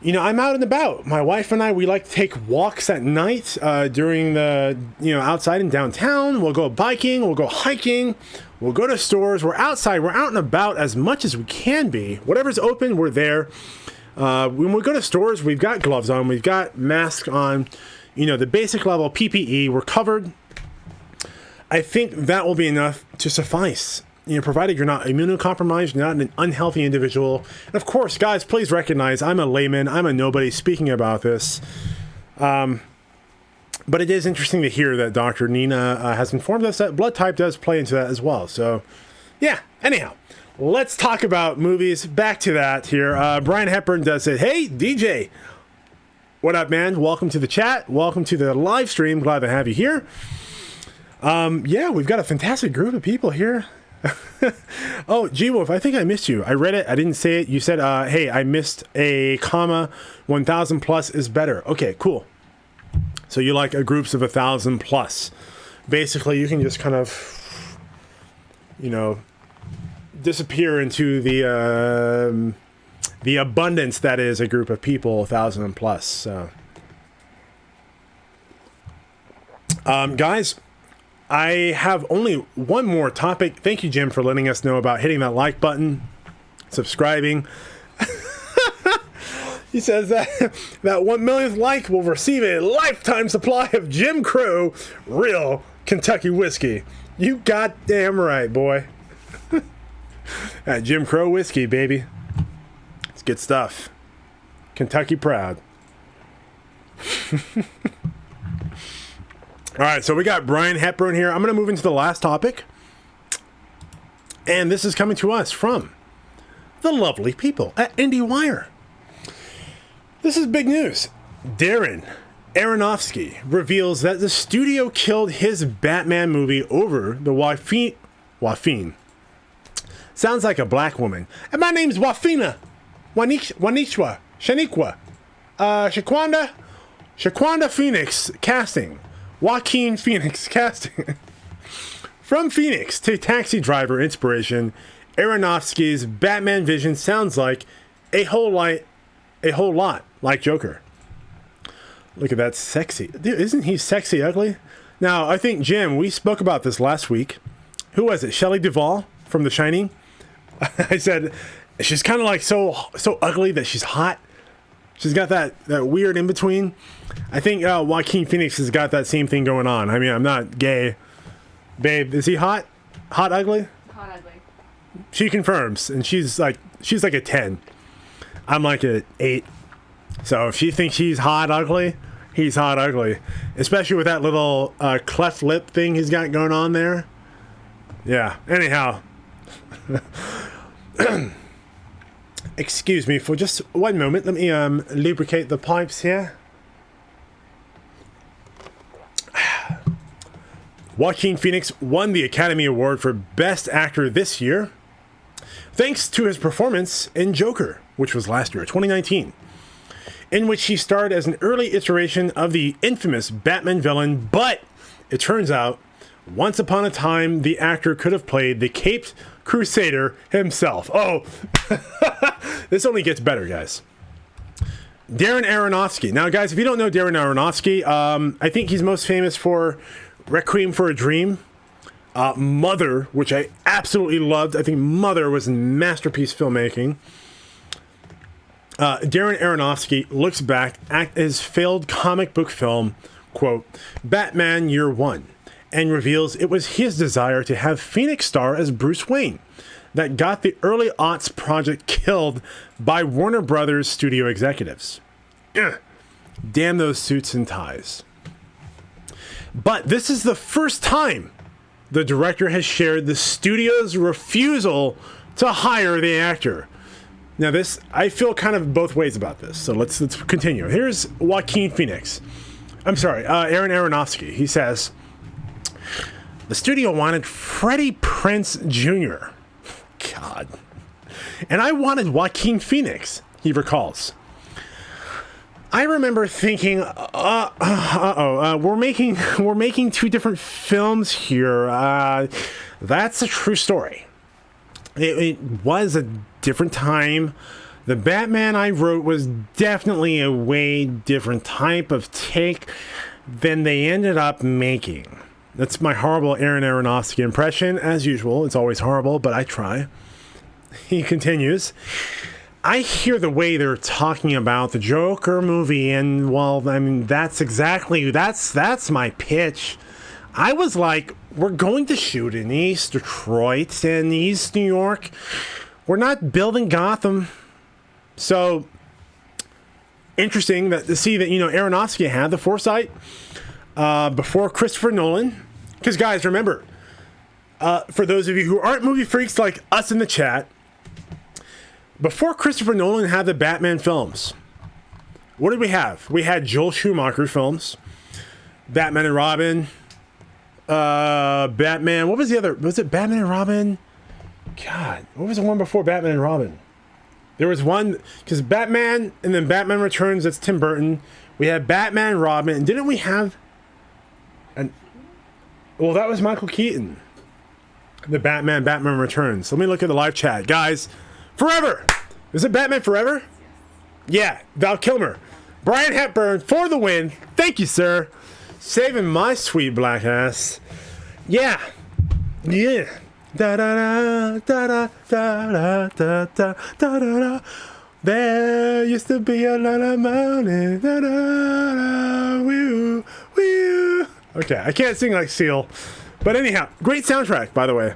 out and about. My wife and I, we like to take walks at night during the, outside in downtown. We'll go biking, we'll go hiking, we'll go to stores. We're outside, we're out and about as much as we can be. Whatever's open, we're there. When we go to stores, we've got gloves on, we've got masks on, the basic level PPE, we're covered. I think that will be enough to suffice, provided you're not immunocompromised, you're not an unhealthy individual. And of course, guys, please recognize I'm a layman, I'm a nobody speaking about this. But it is interesting to hear that Dr. Nina has informed us that blood type does play into that as well. So, yeah, anyhow, let's talk about movies. Back to that here. Brian Hepburn does it. Hey, DJ. What up, man? Welcome to the chat. Welcome to the live stream. Glad to have you here. Yeah, we've got a fantastic group of people here. Oh, G-Wolf, I think I missed you. I read it. I didn't say it. You said, hey, I missed a comma. 1,000 plus is better. Okay, cool. So you like groups of 1,000 plus. Basically, you can just kind of, disappear into the abundance that is a group of people, 1,000 plus. So, guys, I have only one more topic. Thank you, Jim, for letting us know about hitting that like button, subscribing. He says that 1 millionth like will receive a lifetime supply of Jim Crow real Kentucky whiskey. You goddamn right, boy. That Jim Crow whiskey, baby. It's good stuff. Kentucky proud. All right, so we got Brian Hepburn here. I'm going to move into the last topic. And this is coming to us from the lovely people at IndieWire. This is big news. Darren Aronofsky reveals that the studio killed his Batman movie over the Joaquin. Sounds like a black woman. And my name's Wafina. Shaniqua. Shaquanda Phoenix casting. Joaquin Phoenix casting. From Phoenix to Taxi Driver inspiration, Aronofsky's Batman vision sounds like a whole lot like Joker. Look at that sexy. Dude, isn't he sexy ugly? Now, I think, Jim, we spoke about this last week. Who was it? Shelley Duvall from The Shining? I said, she's kind of like so ugly that she's hot. She's got that weird in-between. I think Joaquin Phoenix has got that same thing going on. I mean, I'm not gay. Babe, is he hot? Hot ugly? Hot ugly. She confirms, and she's like a 10. I'm like a 8. So if she thinks he's hot ugly, he's hot ugly. Especially with that little cleft lip thing he's got going on there. Yeah, anyhow. Excuse me for just one moment. Let me lubricate the pipes here. Joaquin Phoenix won the Academy Award for Best Actor this year, thanks to his performance in Joker, which was last year, 2019, in which he starred as an early iteration of the infamous Batman villain, but it turns out, once upon a time, the actor could have played the Caped Crusader himself. Oh, this only gets better, guys. Darren Aronofsky. Now, guys, if you don't know Darren Aronofsky, I think he's most famous for Requiem for a Dream, Mother, which I absolutely loved. I think Mother was masterpiece filmmaking. Darren Aronofsky looks back at his failed comic book film, quote, Batman Year One, and reveals it was his desire to have Phoenix star as Bruce Wayne that got the early aughts project killed by Warner Brothers studio executives. Ugh. Damn those suits and ties. But this is the first time the director has shared the studio's refusal to hire the actor. Now this, I feel kind of both ways about this, so let's continue. Here's Joaquin Phoenix. I'm sorry, Aaron Aronofsky. He says, the studio wanted Freddie Prinze Jr. God. And I wanted Joaquin Phoenix, he recalls. I remember thinking, we're making two different films here. That's a true story. It was a different time. The Batman I wrote was definitely a way different type of take than they ended up making. That's my horrible Aaron Aronofsky impression. As usual, it's always horrible, but I try. He continues. I hear the way they're talking about the Joker movie, and well, I mean, that's my pitch. I was like, we're going to shoot in East Detroit and East New York. We're not building Gotham. So interesting to see that, Aronofsky had the foresight before Christopher Nolan. Because guys, remember, for those of you who aren't movie freaks like us in the chat, before Christopher Nolan had the Batman films, what did we have? We had Joel Schumacher films, Batman and Robin, Batman. What was the other? Was it Batman and Robin? God, what was the one before Batman and Robin? There was one, because Batman and then Batman Returns, that's Tim Burton. We had Batman and Robin, and didn't we have well, that was Michael Keaton. The Batman Returns. Let me look at the live chat. Guys, Forever! Is it Batman Forever? Yeah, Val Kilmer. Brian Hepburn for the win. Thank you, sir. Saving my sweet black ass. Yeah. Yeah. Da da da da da da da da da da. There used to be a lot of money. Da da da. Woo woo. Okay, I can't sing like Seal, but anyhow, great soundtrack, by the way.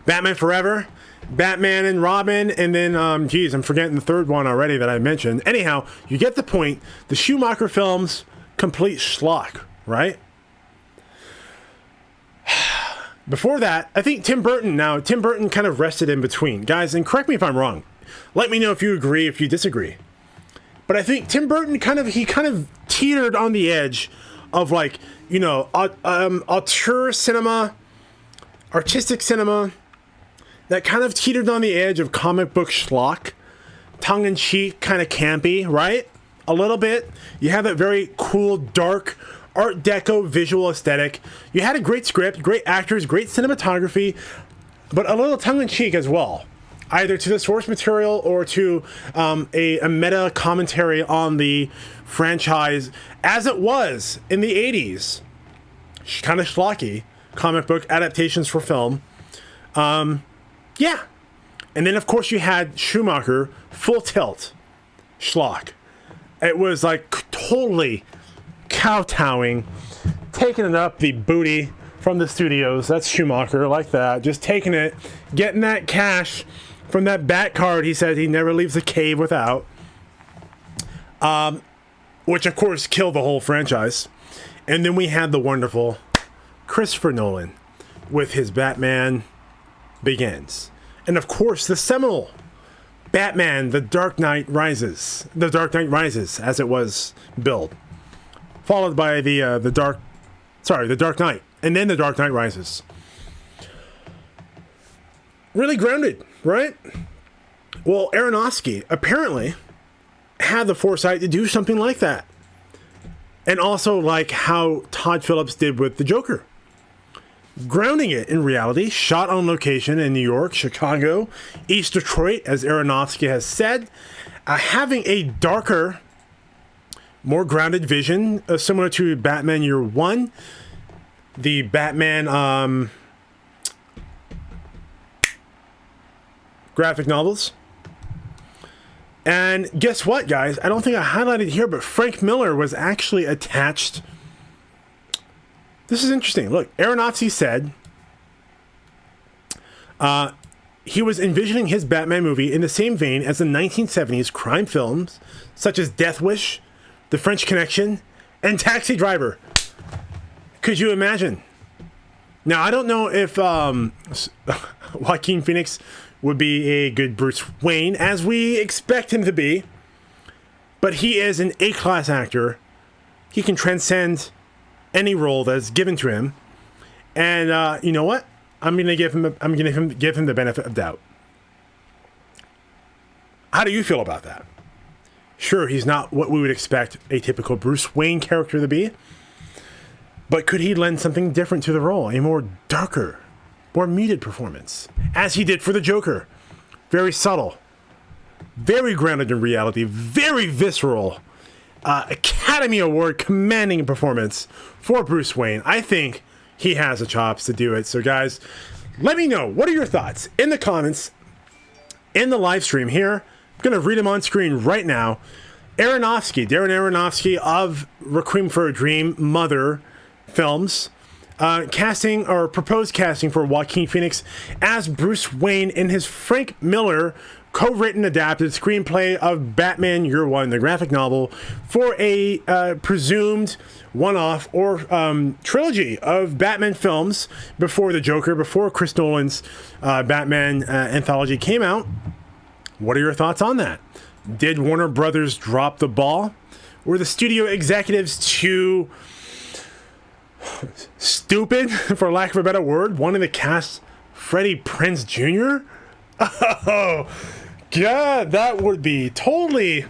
Batman Forever, Batman and Robin, and then I'm forgetting the third one already that I mentioned. Anyhow, you get the point. The Schumacher films, complete schlock, right? Before that, I think Tim Burton kind of rested in between. Guys, and correct me if I'm wrong. Let me know if you agree, if you disagree. But I think Tim Burton kind of teetered on the edge of like, auteur cinema, artistic cinema, that kind of teetered on the edge of comic book schlock, tongue-in-cheek, kind of campy, right? A little bit. You have that very cool, dark, Art Deco visual aesthetic. You had a great script, great actors, great cinematography, but a little tongue-in-cheek as well. either to the source material or to a meta commentary on the franchise as it was in the 80s. Kind of schlocky comic book adaptations for film. Yeah. And then, of course, you had Schumacher, full tilt, schlock. It was like totally kowtowing, taking it up the booty from the studios. That's Schumacher, like that. Just taking it, getting that cash from that bat card he says he never leaves a cave without. Which, of course, killed the whole franchise. And then we had the wonderful Christopher Nolan with his Batman Begins. And, of course, the seminal Batman, The Dark Knight Rises. The Dark Knight Rises, as it was billed. Followed by the Dark Knight. And then The Dark Knight Rises. Really grounded, right? Well, Aronofsky apparently had the foresight to do something like that. And also like how Todd Phillips did with the Joker. Grounding it in reality, shot on location in New York, Chicago, East Detroit, as Aronofsky has said. Having a darker, more grounded vision, similar to Batman Year One. The Batman graphic novels. And guess what, guys? I don't think I highlighted here, but Frank Miller was actually attached. This is interesting. Look, Aronofsky said he was envisioning his Batman movie in the same vein as the 1970s crime films, such as Death Wish, The French Connection, and Taxi Driver. Could you imagine? Now, I don't know if Joaquin Phoenix would be a good Bruce Wayne, as we expect him to be. But he is an A-class actor. He can transcend any role that's given to him. And you know what? I'm gonna give him the benefit of doubt. How do you feel about that? Sure, he's not what we would expect a typical Bruce Wayne character to be. But could he lend something different to the role? A more darker, more muted performance, as he did for the Joker. Very subtle, very grounded in reality, very visceral, Academy Award commanding performance for Bruce Wayne. I think he has the chops to do it. So guys, let me know, what are your thoughts in the comments, in the live stream here. I'm going to read them on screen right now. Darren Aronofsky of Requiem for a Dream, Mother films, casting or proposed casting for Joaquin Phoenix as Bruce Wayne in his Frank Miller co-written adapted screenplay of Batman Year One, the graphic novel, for a presumed one-off or trilogy of Batman films before the Joker, before Chris Nolan's Batman anthology came out. What are your thoughts on that? Did Warner Brothers drop the ball? Were the studio executives too stupid, for lack of a better word, wanting to cast Freddie Prinze Jr.? Oh, God, that would be totally...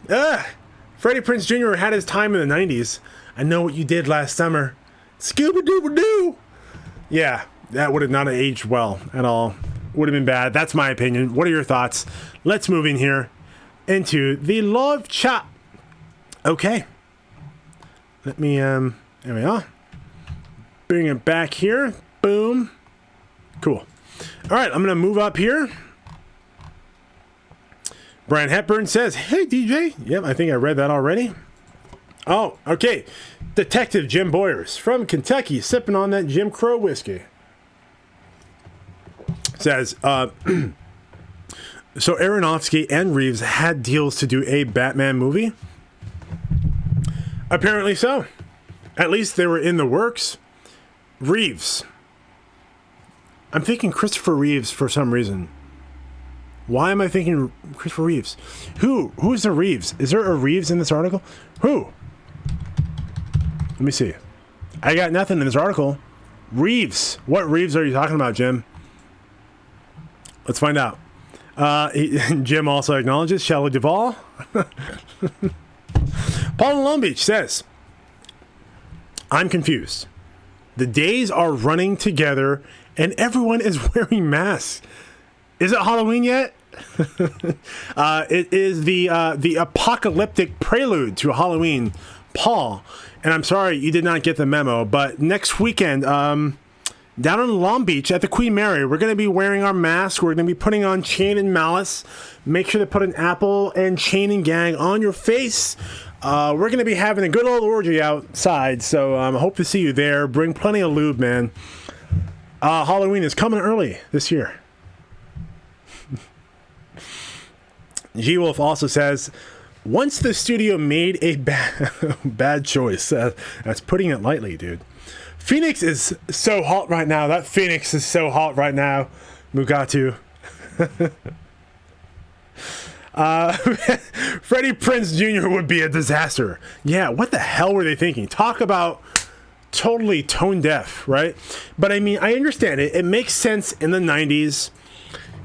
Freddie Prinze Jr. had his time in the 90s. I know what you did last summer. Scooby-Dooby-Doo! Yeah, that would have not aged well at all. Would have been bad. That's my opinion. What are your thoughts? Let's move in here into the love chat. Okay. Let me, there we are. Bring it back here. Boom. Cool. All right, I'm going to move up here. Brian Hepburn says, hey, DJ. Yep, I think I read that already. Oh, okay. Detective Jim Boyers from Kentucky, sipping on that Jim Crow whiskey. Says, so Aronofsky and Reeves had deals to do a Batman movie? Apparently so. At least they were in the works. Reeves. I'm thinking Christopher Reeves for some reason. Why am I thinking Christopher Reeves? Who's the Reeves? Is there a Reeves in this article? Who? Let me see. I got nothing in this article. Reeves. What Reeves are you talking about, Jim? Let's find out. Jim also acknowledges Shelley Duvall. Paul in Long Beach says, I'm confused. The days are running together and everyone is wearing masks. Is it Halloween yet? It is the apocalyptic prelude to Halloween, Paul. And I'm sorry you did not get the memo, but next weekend, down in Long Beach at the Queen Mary, we're going to be wearing our masks. We're going to be putting on chain and malice. Make sure to put an apple and chain and gang on your face. We're going to be having a good old orgy outside, so I hope to see you there. Bring plenty of lube, man. Halloween is coming early this year. G-Wolf also says, once the studio made a bad choice, that's putting it lightly, dude. Phoenix is so hot right now. That Phoenix is so hot right now. Mugatu. Freddie Prinze Jr. would be a disaster. Yeah, what the hell were they thinking? Talk about totally tone deaf, right? But I mean, I understand it. It makes sense in the 90s.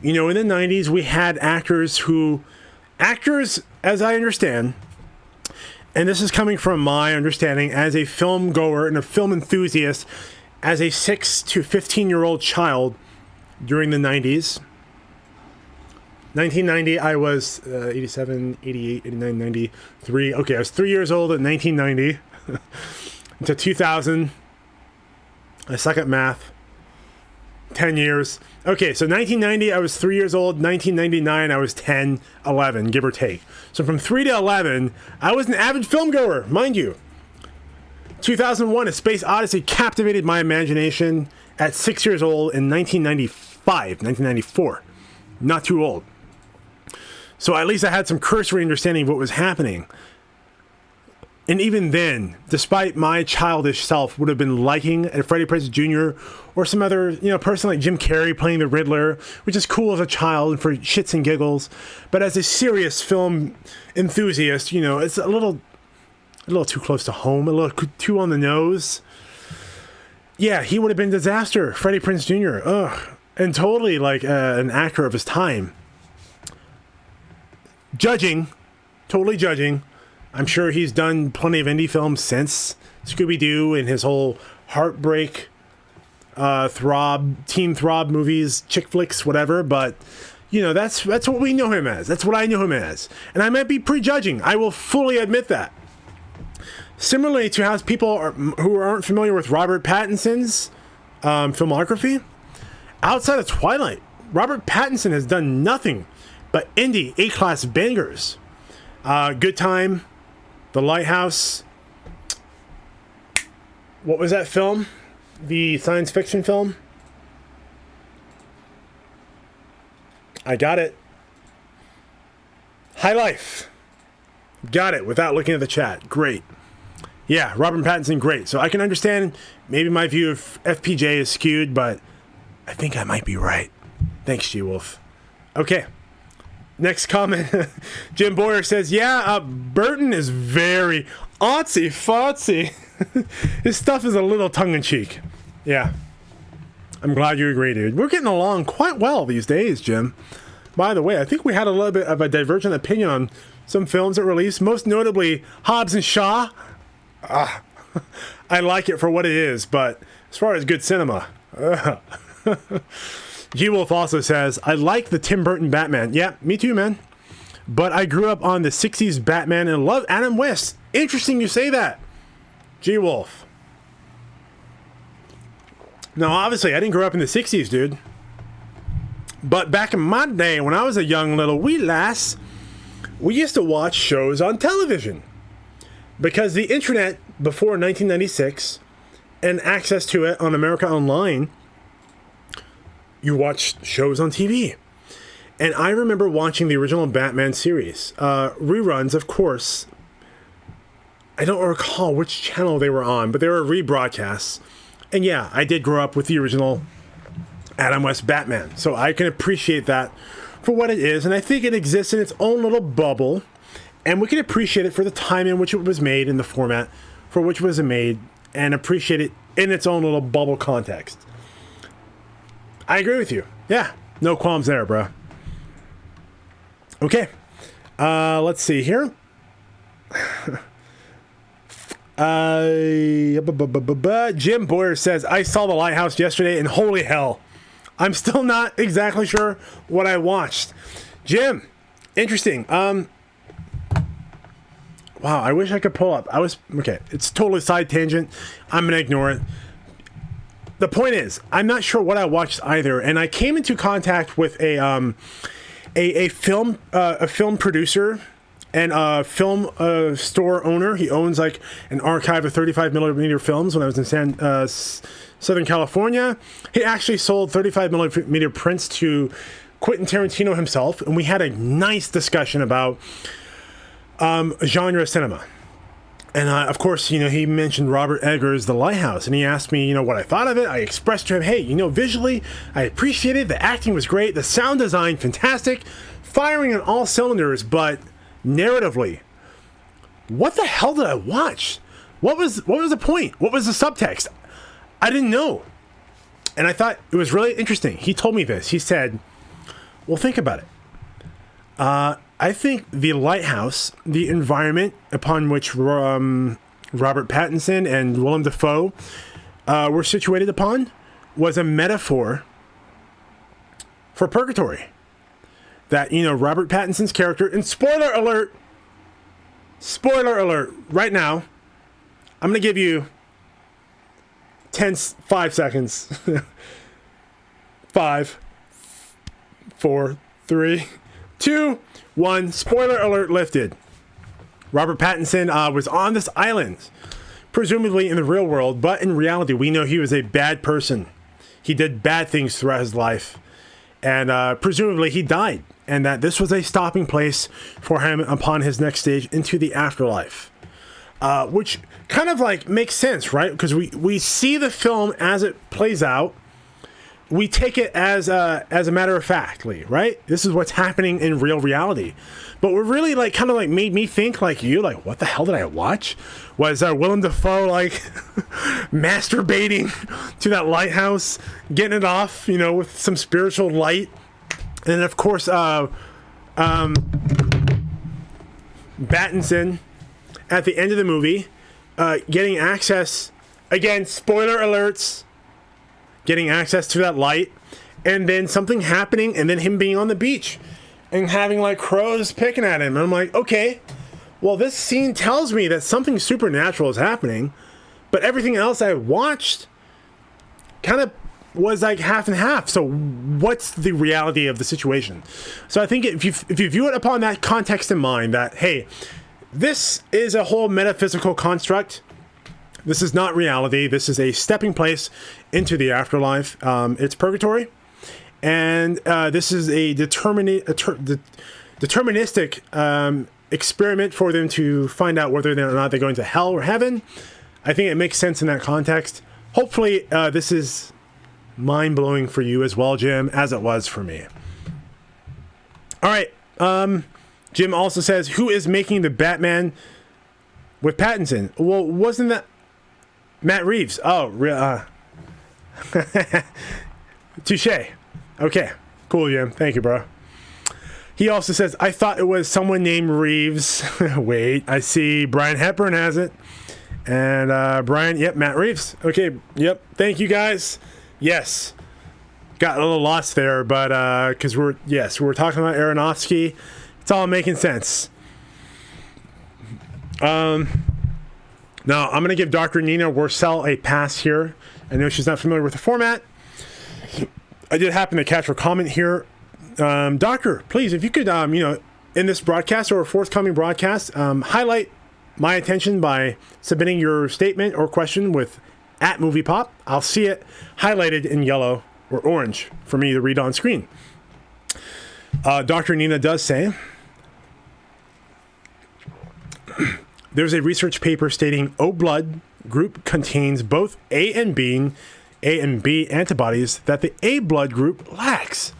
You know, in the 90s, we had actors, as I understand, and this is coming from my understanding as a film goer and a film enthusiast, as a 6 to 15-year-old child during the 90s. 1990, I was 87, 88, 89, 93. Okay, I was 3 years old in 1990 to 2000. I suck at math. 10 years. Okay, so 1990, I was 3 years old. 1999, I was 10, 11, give or take. So from 3 to 11, I was an avid film goer, mind you. 2001, A Space Odyssey captivated my imagination at 6 years old in 1994. Not too old. So at least I had some cursory understanding of what was happening. And even then, despite my childish self would have been liking a Freddie Prinze Jr. or some other, person like Jim Carrey playing the Riddler, which is cool as a child and for shits and giggles. But as a serious film enthusiast, it's a little too close to home, a little too on the nose. Yeah, he would have been a disaster, Freddie Prinze Jr. Ugh. And totally like an actor of his time. Totally judging. I'm sure he's done plenty of indie films since Scooby-Doo and his whole heartbreak, teen throb movies, chick flicks, whatever. But, that's what we know him as. That's what I know him as. And I might be prejudging. I will fully admit that. Similarly to how people who aren't familiar with Robert Pattinson's filmography, outside of Twilight, Robert Pattinson has done nothing but indie A-class bangers. Good Time, The Lighthouse. What was that film? The science fiction film? I got it. High Life. Got it without looking at the chat. Great. Yeah, Robert Pattinson, great. So I can understand maybe my view of FPJ is skewed, but I think I might be right. Thanks, G-Wolf. Okay. Next comment. Jim Boyer says, Burton is very artsy-fartsy. His stuff is a little tongue-in-cheek. Yeah. I'm glad you agree, dude. We're getting along quite well these days, Jim. By the way, I think we had a little bit of a divergent opinion on some films that released, most notably Hobbs and Shaw. I like it for what it is, but as far as good cinema... G-Wolf also says, I like the Tim Burton Batman. Yeah, me too, man. But I grew up on the 60s Batman and love Adam West. Interesting you say that, G-Wolf. Now, obviously, I didn't grow up in the 60s, dude. But back in my day, when I was a young little wee lass, we used to watch shows on television. Because the internet, before 1996, and access to it on America Online, you watched shows on TV. And I remember watching the original Batman series. Reruns, of course. I don't recall which channel they were on, but they were rebroadcasts. And yeah, I did grow up with the original Adam West Batman. So I can appreciate that for what it is. And I think it exists in its own little bubble. And we can appreciate it for the time in which it was made, in the format for which it was made, and appreciate it in its own little bubble context. I agree with you. Yeah, no qualms there, bro. Okay, let's see here. Jim Boyer says, I saw The Lighthouse yesterday, and holy hell, I'm still not exactly sure what I watched. Jim, interesting. Wow, I wish I could pull up. Okay, it's totally side tangent. I'm going to ignore it. The point is, I'm not sure what I watched either, and I came into contact with a film producer and a film store owner. He owns like an archive of 35 millimeter films. When I was in Southern California, he actually sold 35 millimeter prints to Quentin Tarantino himself, and we had a nice discussion about genre cinema. And of course, he mentioned Robert Eggers' The Lighthouse, and he asked me, what I thought of it. I expressed to him, hey, visually, I appreciated it. The acting was great. The sound design, fantastic. Firing on all cylinders, but narratively, what the hell did I watch? What was the point? What was the subtext? I didn't know. And I thought it was really interesting. He told me this. He said, well, think about it. I think The Lighthouse, the environment upon which Robert Pattinson and Willem Dafoe were situated upon, was a metaphor for purgatory. That, Robert Pattinson's character, and spoiler alert, right now, I'm going to give you 5 seconds. 5, 4, 3, 2, 1. Spoiler alert lifted. Robert Pattinson was on this island, presumably in the real world, but in reality, we know he was a bad person. He did bad things throughout his life, and presumably he died, and that this was a stopping place for him upon his next stage into the afterlife. Which kind of like makes sense, right? Because we see the film as it plays out. We take it as a matter of factly, right? This is what's happening in real reality. But what really kind of made me think like you, what the hell did I watch? Was Willem Dafoe masturbating to that lighthouse, getting it off, with some spiritual light. And then of course, Pattinson at the end of the movie, getting access, again, spoiler alerts, getting access to that light, and then something happening, and then him being on the beach and having crows picking at him. And I'm like, okay, well, this scene tells me that something supernatural is happening, but everything else I watched kind of was half and half. So what's the reality of the situation? So I think if you view it upon that context in mind, that, hey, this is a whole metaphysical construct. This is not reality. This is a stepping place into the afterlife. It's purgatory. And this is a deterministic experiment for them to find out whether or not they're going to hell or heaven. I think it makes sense in that context. Hopefully, this is mind-blowing for you as well, Jim, as it was for me. All right. Jim also says, who is making the Batman with Pattinson? Well, wasn't that Matt Reeves? Oh, touche. Okay, cool, Jim. Thank you, bro. He also says, I thought it was someone named Reeves. Wait, I see Brian Hepburn has it. And Brian, yep, Matt Reeves. Okay, yep. Thank you, guys. Yes. Got a little lost there, but because we're talking about Aronofsky. It's all making sense. Now, I'm going to give Dr. Nina Worcel a pass here. I know she's not familiar with the format. I did happen to catch her comment here. Doctor, please, if you could, in this broadcast or a forthcoming broadcast, highlight my attention by submitting your statement or question with @MoviePOP. I'll see it highlighted in yellow or orange for me to read on screen. Dr. Nina does say, there's a research paper stating O blood group contains both A and B antibodies that the A blood group lacks.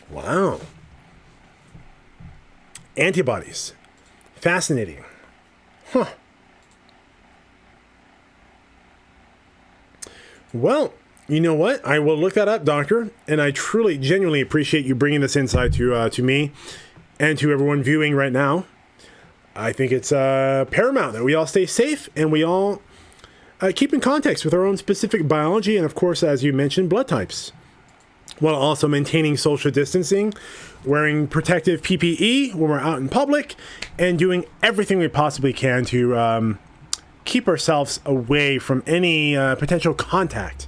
Wow. Antibodies. Fascinating. Huh. Well, you know what? I will look that up, Doctor, and I truly, genuinely appreciate you bringing this insight to me and to everyone viewing right now. I think it's paramount that we all stay safe and we all keep in context with our own specific biology and, of course, as you mentioned, blood types. while also maintaining social distancing, wearing protective PPE when we're out in public, and doing everything we possibly can to keep ourselves away from any potential contact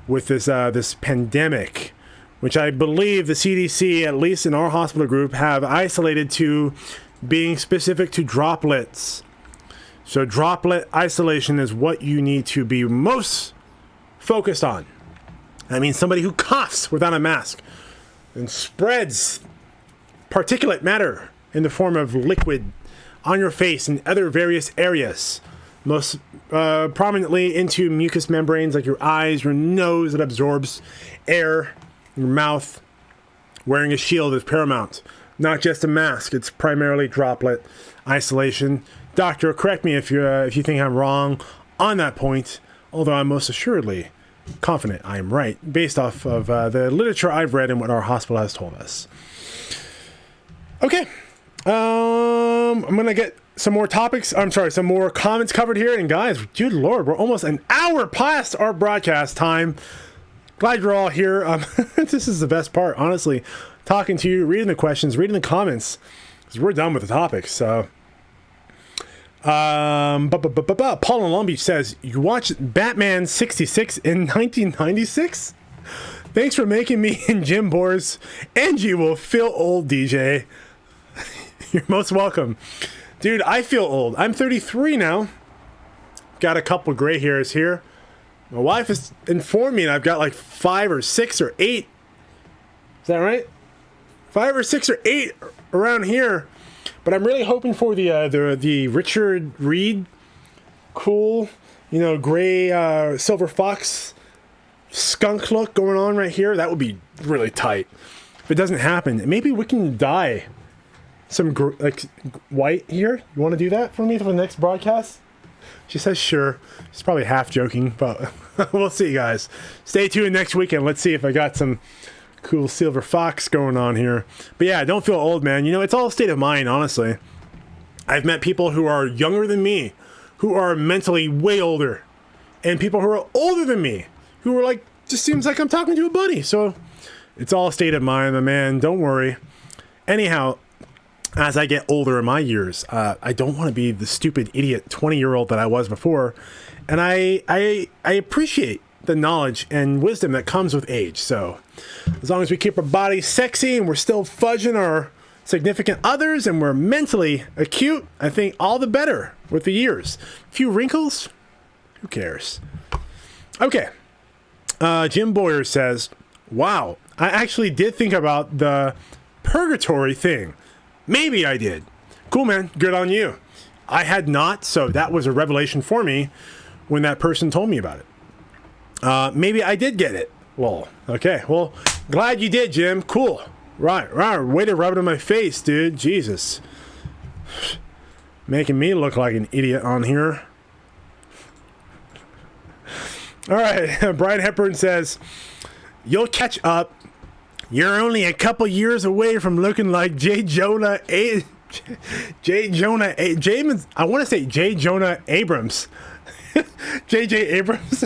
with this pandemic, which I believe the CDC, at least in our hospital group, have isolated to being specific to droplets. So droplet isolation is what you need to be most focused on. I mean, somebody who coughs without a mask and spreads particulate matter in the form of liquid on your face and other various areas, most prominently into mucous membranes like your eyes, your nose that absorbs air, your mouth. Wearing a shield is paramount. Not just a mask, it's primarily droplet isolation. Doctor, correct me if you think I'm wrong on that point, although I'm most assuredly confident I am right, based off of the literature I've read and what our hospital has told us. Okay, I'm gonna get some more some more comments covered here. And guys, good Lord, we're almost an hour past our broadcast time. Glad you're all here. This is the best part, honestly, talking to you, reading the questions, reading the comments, because we're done with the topics. So, Paul in Long Beach says, you watched Batman 66 in 1996? Thanks for making me and Jim Boers and G will feel old, DJ. You're most welcome. Dude, I feel old. I'm 33 now. Got a couple gray hairs here. My wife has informed me that I've got like 5 or 6 or 8. Is that right? 5 or 6 or 8 around here. But I'm really hoping for the Richard Reed cool, gray silver fox skunk look going on right here. That would be really tight. If it doesn't happen, maybe we can dye some white here. You want to do that for me for the next broadcast? She says sure. She's probably half joking, but we'll see, guys. Stay tuned next weekend. Let's see if I got some cool silver fox going on here. But yeah, don't feel old, man. It's all a state of mind, honestly. I've met people who are younger than me, who are mentally way older, and people who are older than me, who are like, just seems like I'm talking to a buddy. So it's all a state of mind, my man. Don't worry. Anyhow, as I get older in my years, I don't want to be the stupid idiot 20-year-old that I was before. And I appreciate the knowledge and wisdom that comes with age. So as long as we keep our bodies sexy and we're still fudging our significant others and we're mentally acute, I think all the better with the years. A few wrinkles, who cares? Okay. Jim Boyer says, wow, I actually did think about the purgatory thing. Maybe I did. Cool, man. Good on you. I had not, so that was a revelation for me when that person told me about it. Maybe I did get it. Well, okay. Well, glad you did, Jim. Cool. Right. Way to rub it in my face, dude. Jesus. Making me look like an idiot on here. All right. Brian Hepburn says, you'll catch up. You're only a couple years away from looking like J. Jonah Abrams. J.J. Abrams.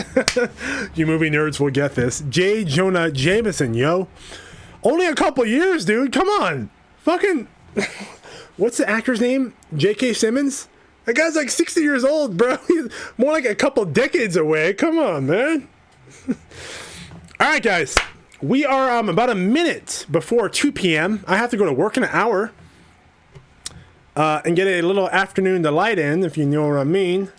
You movie nerds will get this. J. Jonah Jameson, yo. Only a couple years, dude. Come on. Fucking... What's the actor's name? J.K. Simmons? That guy's like 60 years old, bro. He's more like a couple decades away. Come on, man. All right, guys. We are about a minute before 2 p.m. I have to go to work in an hour and get a little afternoon delight in, if you know what I mean.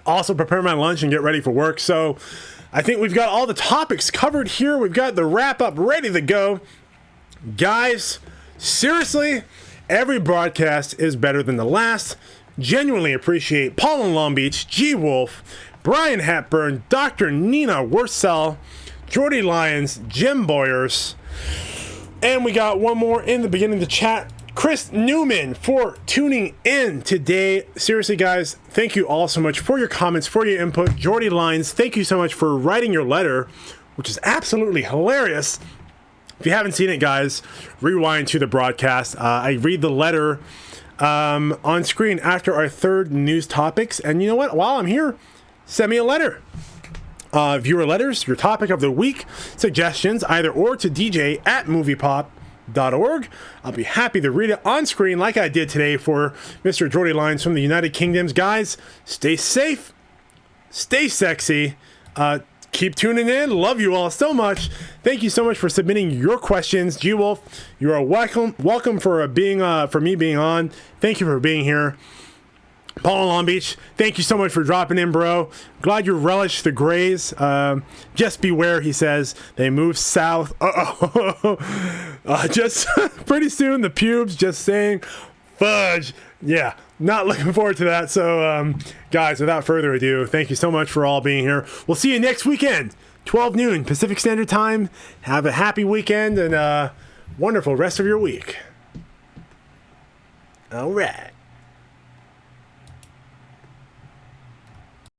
Also prepare my lunch and get ready for work. So I think we've got all the topics covered here. We've got the wrap up ready to go. Guys, seriously, every broadcast is better than the last. Genuinely appreciate Paul in Long Beach, G Wolf, Brian Hepburn, Dr. Nina Wursell, Jordy Lyons, Jim Boyers, and we got one more in the beginning of the chat, Chris Newman, for tuning in today. Seriously, guys, thank you all so much for your comments, for your input. Jordy Lyons, thank you so much for writing your letter, which is absolutely hilarious. If you haven't seen it, guys, rewind to the broadcast. I read the letter on screen after our third news topics. And you know what? While I'm here, send me a letter. Viewer letters, your topic of the week, suggestions, either or to dj@moviepop.org. I'll be happy to read it on screen like I did today for Mr. Jordy Lines from the United Kingdoms. Guys, stay safe, stay sexy, keep tuning in. Love you all so much. Thank you so much for submitting your questions. G-Wolf, you are welcome for me being on. Thank you for being here. Paul in Long Beach, thank you so much for dropping in, bro. Glad you relish the grays. Just beware, he says. They move south. Just pretty soon, the pubes, just saying, fudge. Yeah, not looking forward to that. So, guys, without further ado, thank you so much for all being here. We'll see you next weekend, 12 noon Pacific Standard Time. Have a happy weekend and a wonderful rest of your week. All right.